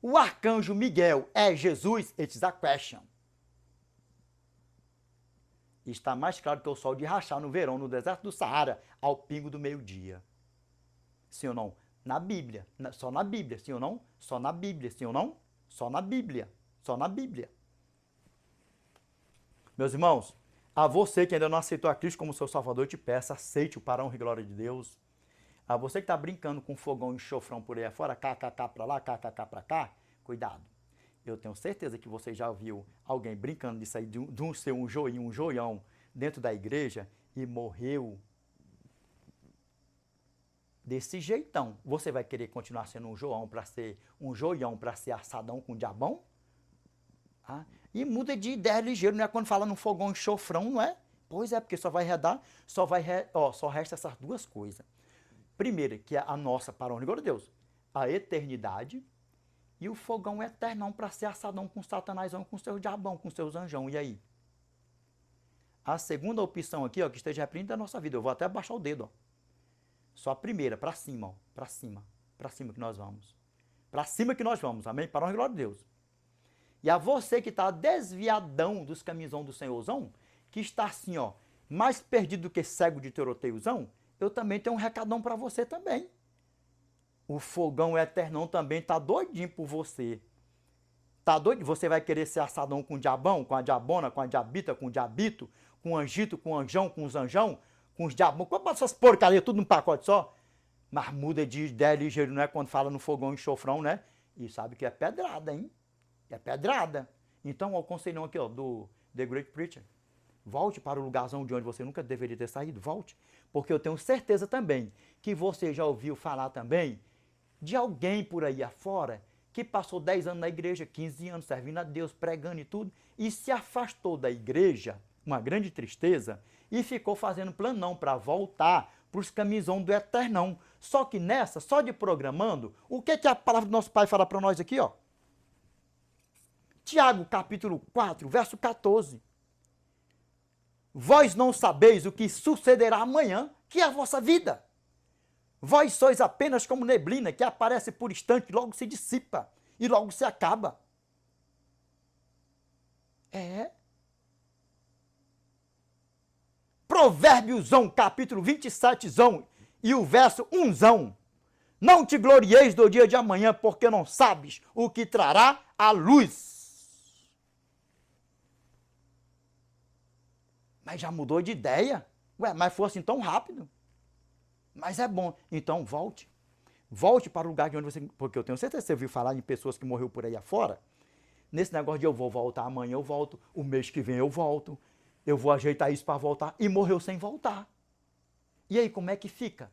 O arcanjo Miguel é Jesus? It's a question. Está mais claro que o sol de rachar no verão, no deserto do Saara, ao pingo do meio-dia. Sim ou não? Na Bíblia. Só na Bíblia, sim ou não? Só na Bíblia, sim ou não? Só na Bíblia. Só na Bíblia. Meus irmãos, a você que ainda não aceitou a Cristo como seu Salvador, eu te peço, aceite-o para a honra e glória de Deus. A você que está brincando com fogão e enxofrão por aí afora, kkk para lá, kkk para cá, cuidado. Eu tenho certeza que você já ouviu alguém brincando disso aí, de um ser um joinho, um joião dentro da igreja e morreu desse jeitão. Você vai querer continuar sendo um joão para ser um joião, para ser assadão com diabão? Ah, e muda de ideia ligeiro, não é quando fala no fogão e enxofrão, não é? Pois é, porque só resta essas duas coisas. Primeiro, que é a nossa, para a honra e glória de Deus, a eternidade, e o fogão eternão para ser assadão com Satanásão, com seus diabão, com seus anjão. E aí? A segunda opção aqui, ó, que esteja repreendendo a nossa vida, eu vou até baixar o dedo, ó. Só a primeira, para cima, ó, para cima que nós vamos. Para cima que nós vamos, amém? Para a honra e glória de Deus. E a você que está desviadão dos caminhos do Senhorzão, que está assim, ó, mais perdido do que cego de teroteiozão, eu também tenho um recadão para você também. O fogão eternão também tá doidinho por você. Tá doido? Você vai querer ser assadão com o diabão, com a diabona, com a diabita, com o diabito, com o anjito, com o anjão, com os anjão, com os diabos, com essas porcarias, tudo num pacote só. Mas muda de ideia ligeiro, não é? Quando fala no fogão e enxofrão, né? E sabe que é pedrada, hein? É pedrada. Então, o conselhão aqui, ó, do The Great Preacher. Volte para o lugarzão de onde você nunca deveria ter saído, volte. Porque eu tenho certeza também que você já ouviu falar também de alguém por aí afora que passou 10 anos na igreja, 15 anos servindo a Deus, pregando e tudo, e se afastou da igreja, uma grande tristeza, e ficou fazendo planão para voltar para os caminhos do eternão. Só que nessa, só de programando, o que a palavra do nosso Pai fala para nós aqui, ó? Tiago, capítulo 4, verso 14. Vós não sabeis o que sucederá amanhã, que é a vossa vida. Vós sois apenas como neblina que aparece por instante, logo se dissipa e logo se acaba. Provérbiozão, capítulo 27, e o verso 1. Não te glorieis do dia de amanhã, porque não sabes o que trará a luz. Mas já mudou de ideia? Ué, mas foi assim tão rápido? Mas é bom. Então, volte. Volte para o lugar de onde você... Porque eu tenho certeza que você ouviu falar em pessoas que morreram por aí afora. Nesse negócio de eu vou voltar amanhã, eu volto. O mês que vem eu volto. Eu vou ajeitar isso para voltar. E morreu sem voltar. E aí, como é que fica?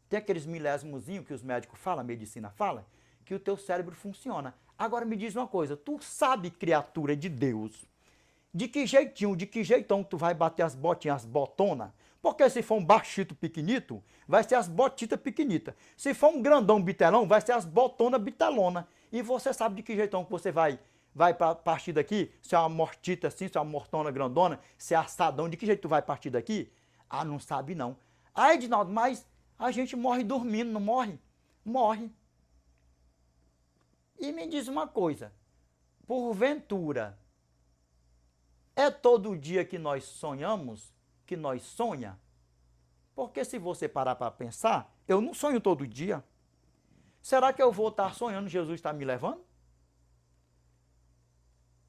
Tem aqueles milésimozinhos que os médicos falam, a medicina fala, que o teu cérebro funciona. Agora me diz uma coisa. Tu sabe, criatura de Deus, de que jeitinho, de que jeitão tu vai bater as botinhas, as botonas, Porque se for um baixito pequenito, vai ser as botitas pequenitas. Se for um grandão bitelão, vai ser as botonas bitelona. E você sabe de que jeitão que você vai partir daqui? Se é uma mortita assim, se é uma mortona grandona, se é assadão, de que jeito tu vai partir daqui? Ah, não sabe não. Ah, Edinaldo, mas a gente morre dormindo, não morre? Morre. E me diz uma coisa, porventura, é todo dia que nós sonhamos, que nós sonha? Porque se você parar para pensar, eu não sonho todo dia. Será que eu vou estar sonhando Jesus está me levando?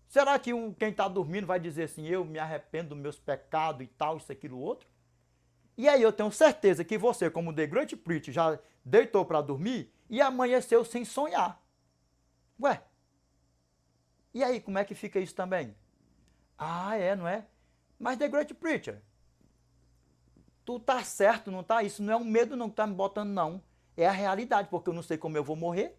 Será que quem está dormindo vai dizer assim, eu me arrependo dos meus pecados e tal, isso, aquilo, outro? E aí eu tenho certeza que você, como The Great Preacher, já deitou para dormir e amanheceu sem sonhar. Ué, e aí como é que fica isso também? Ah, é, não é? Mas The Great Preacher, tu tá certo, não tá? Isso não é um medo não que tá me botando, não. É a realidade, porque eu não sei como eu vou morrer.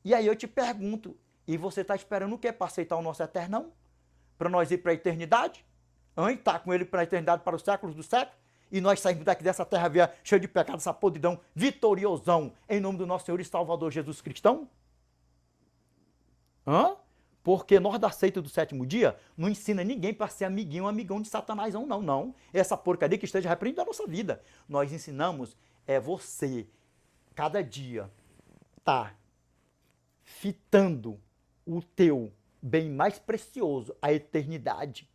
E aí eu te pergunto, e você tá esperando o quê para aceitar o nosso eternão? Para nós ir para a eternidade? Tá com ele para a eternidade, para os séculos dos séculos? E nós saímos daqui dessa terra via cheia de pecado, essa podridão, vitoriosão, em nome do nosso Senhor e Salvador Jesus Cristo? Porque nós da seita do sétimo dia não ensina ninguém para ser amiguinho ou amigão de Satanás, não. Essa porcaria que esteja repreendendo a nossa vida. Nós ensinamos você, cada dia, tá fitando o teu bem mais precioso, a eternidade.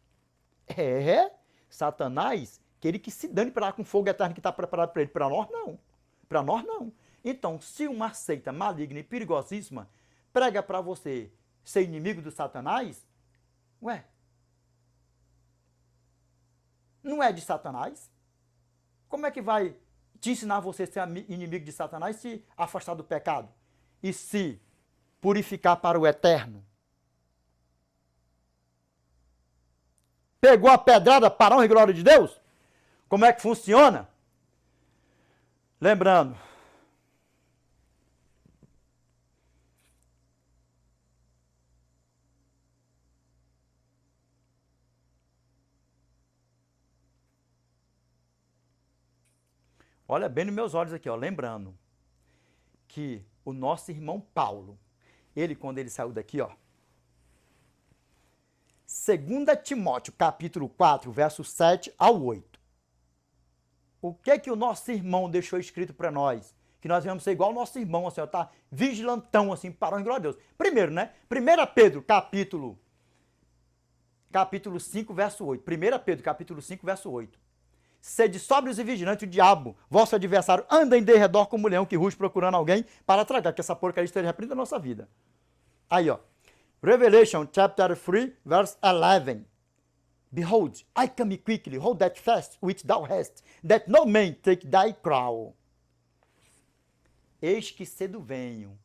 Satanás, aquele que se dane para lá com fogo eterno que está preparado para ele. Para nós, não. Para nós, não. Então, se uma seita maligna e perigosíssima prega para você ser inimigo do Satanás, não é de Satanás? Como é que vai te ensinar você a ser inimigo de Satanás se afastar do pecado e se purificar para o eterno? Pegou a pedrada para a honra e glória de Deus? Como é que funciona? Lembrando, olha bem nos meus olhos aqui, lembrando que o nosso irmão Paulo, quando ele saiu daqui, 2 Timóteo, capítulo 4, versos 7 ao 8. O que o nosso irmão deixou escrito para nós? Que nós vamos ser igual ao nosso irmão, assim, tá vigilantão, assim, para a glória de Deus. Primeiro, 1 Pedro, capítulo 5, verso 8. 1 Pedro, capítulo 5, verso 8. Sede sóbrios e vigilantes, o diabo, vosso adversário, anda em derredor como leão que ruge procurando alguém para tragar, que essa porcaria esteja repreendendo a nossa vida. Aí, Revelation, chapter 3, verse 11. Behold, I come quickly, hold that fast which thou hast, that no man take thy crown. Eis que cedo venho.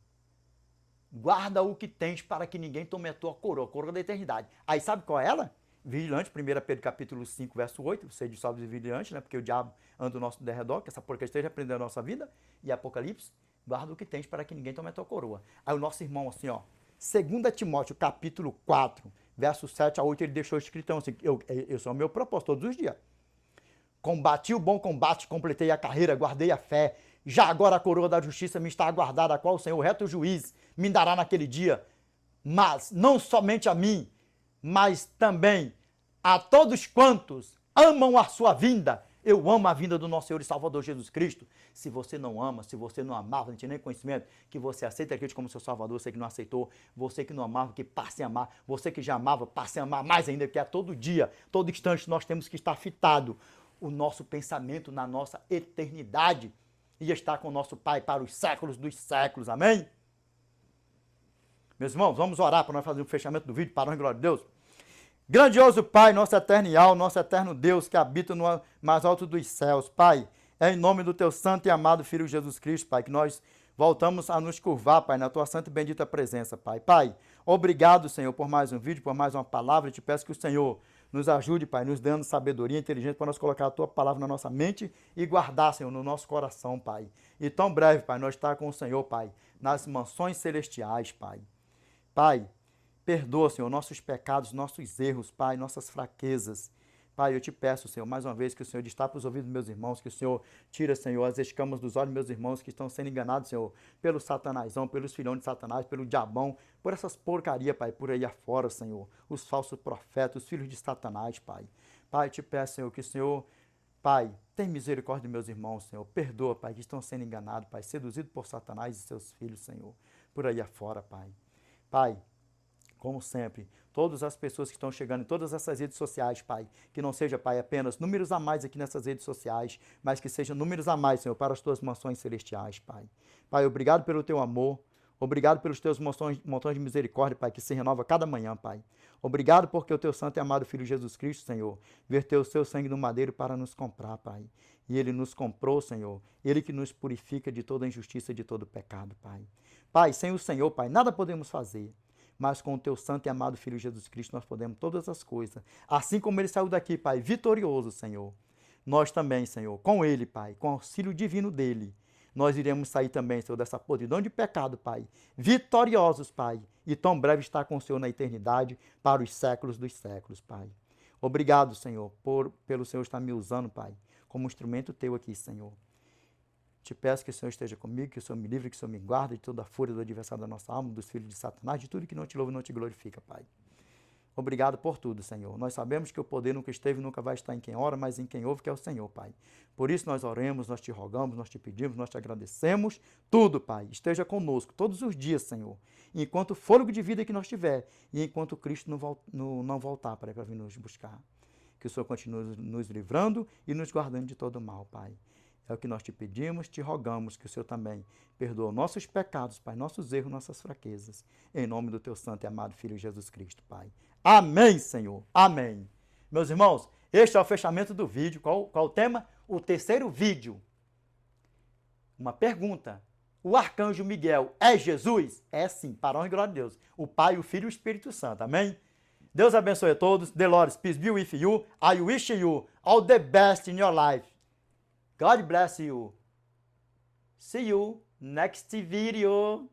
Guarda o que tens para que ninguém tome a tua coroa da eternidade. Aí sabe qual é ela? Vigilante, 1 Pedro capítulo 5, verso 8, você de sóbrios e vigilantes, porque o diabo anda ao nosso derredor, que essa porcaria esteja repreendendo a nossa vida. E Apocalipse, guarda o que tens para que ninguém tome a tua coroa. Aí o nosso irmão assim, 2 Timóteo capítulo 4, verso 7 a 8, ele deixou escrito assim, eu sou o meu propósito todos os dias. Combati o bom combate, completei a carreira, guardei a fé. Já agora a coroa da justiça me está aguardada, a qual o Senhor, reto juiz, me dará naquele dia. Mas não somente a mim, mas também a todos quantos amam a sua vinda. Eu amo a vinda do nosso Senhor e Salvador Jesus Cristo. Se você não ama, se você não amava, não tinha nem conhecimento, que você aceita Cristo como seu Salvador, você que não aceitou, você que não amava, que passe a amar, você que já amava, passe a amar mais ainda, porque a todo dia, todo instante nós temos que estar fitado o nosso pensamento na nossa eternidade e estar com o nosso Pai para os séculos dos séculos. Amém? Meus irmãos, vamos orar para nós fazer o fechamento do vídeo, para a glória de Deus. Grandioso Pai, nosso eterno e nosso eterno Deus que habita no mais alto dos céus, Pai, é em nome do teu santo e amado Filho Jesus Cristo, Pai, que nós voltamos a nos curvar, Pai, na tua santa e bendita presença, Pai. Pai, obrigado, Senhor, por mais um vídeo, por mais uma palavra. Eu te peço que o Senhor nos ajude, Pai, nos dando sabedoria e inteligência para nós colocar a tua palavra na nossa mente e guardar, Senhor, no nosso coração, Pai. E tão breve, Pai, nós estar com o Senhor, Pai, nas mansões celestiais, Pai. Pai, perdoa, Senhor, nossos pecados, nossos erros, Pai, nossas fraquezas. Pai, eu te peço, Senhor, mais uma vez, que o Senhor destape os ouvidos dos meus irmãos, que o Senhor tira, Senhor, as escamas dos olhos dos meus irmãos que estão sendo enganados, Senhor, pelo satanásão, pelos filhões de Satanás, pelo diabão, por essas porcaria, Pai, por aí afora, Senhor, os falsos profetas, os filhos de Satanás, Pai. Pai, eu te peço, Senhor, que o Senhor, Pai, tem misericórdia dos meus irmãos, Senhor, perdoa, Pai, que estão sendo enganados, Pai, seduzidos por Satanás e seus filhos, Senhor, por aí afora, Pai. Pai, como sempre, todas as pessoas que estão chegando em todas essas redes sociais, Pai, que não seja, Pai, apenas números a mais aqui nessas redes sociais, mas que sejam números a mais, Senhor, para as tuas mansões celestiais, Pai. Pai, obrigado pelo teu amor, obrigado pelos teus montões de misericórdia, Pai, que se renova cada manhã, Pai. Obrigado porque o teu santo e amado Filho Jesus Cristo, Senhor, verteu o seu sangue no madeiro para nos comprar, Pai. E ele nos comprou, Senhor, ele que nos purifica de toda injustiça e de todo pecado, Pai. Pai, sem o Senhor, Pai, nada podemos fazer. Mas com o teu santo e amado Filho Jesus Cristo nós podemos todas as coisas. Assim como ele saiu daqui, Pai, vitorioso, Senhor. Nós também, Senhor, com ele, Pai, com o auxílio divino dele, nós iremos sair também, Senhor, dessa podridão de pecado, Pai. Vitoriosos, Pai. E tão breve estar com o Senhor na eternidade, para os séculos dos séculos, Pai. Obrigado, Senhor, pelo Senhor estar me usando, Pai, como instrumento teu aqui, Senhor. Te peço que o Senhor esteja comigo, que o Senhor me livre, que o Senhor me guarde de toda a fúria do adversário da nossa alma, dos filhos de Satanás, de tudo que não te louva e não te glorifica, Pai. Obrigado por tudo, Senhor. Nós sabemos que o poder nunca esteve e nunca vai estar em quem ora, mas em quem ouve, que é o Senhor, Pai. Por isso nós oremos, nós te rogamos, nós te pedimos, nós te agradecemos. Tudo, Pai, esteja conosco todos os dias, Senhor. Enquanto o fôlego de vida que nós tiver e enquanto Cristo não voltar para vir nos buscar. Que o Senhor continue nos livrando e nos guardando de todo mal, Pai. É o que nós te pedimos, te rogamos que o Senhor também perdoe nossos pecados, Pai, nossos erros, nossas fraquezas. Em nome do teu santo e amado Filho Jesus Cristo, Pai. Amém, Senhor. Amém. Meus irmãos, este é o fechamento do vídeo. Qual o tema? O terceiro vídeo. Uma pergunta. O arcanjo Miguel é Jesus? É sim, para a honra e glória de Deus. O Pai, o Filho e o Espírito Santo. Amém? Deus abençoe a todos. The Lord, peace be with you. I wish you all the best in your life. God bless you. See you next video.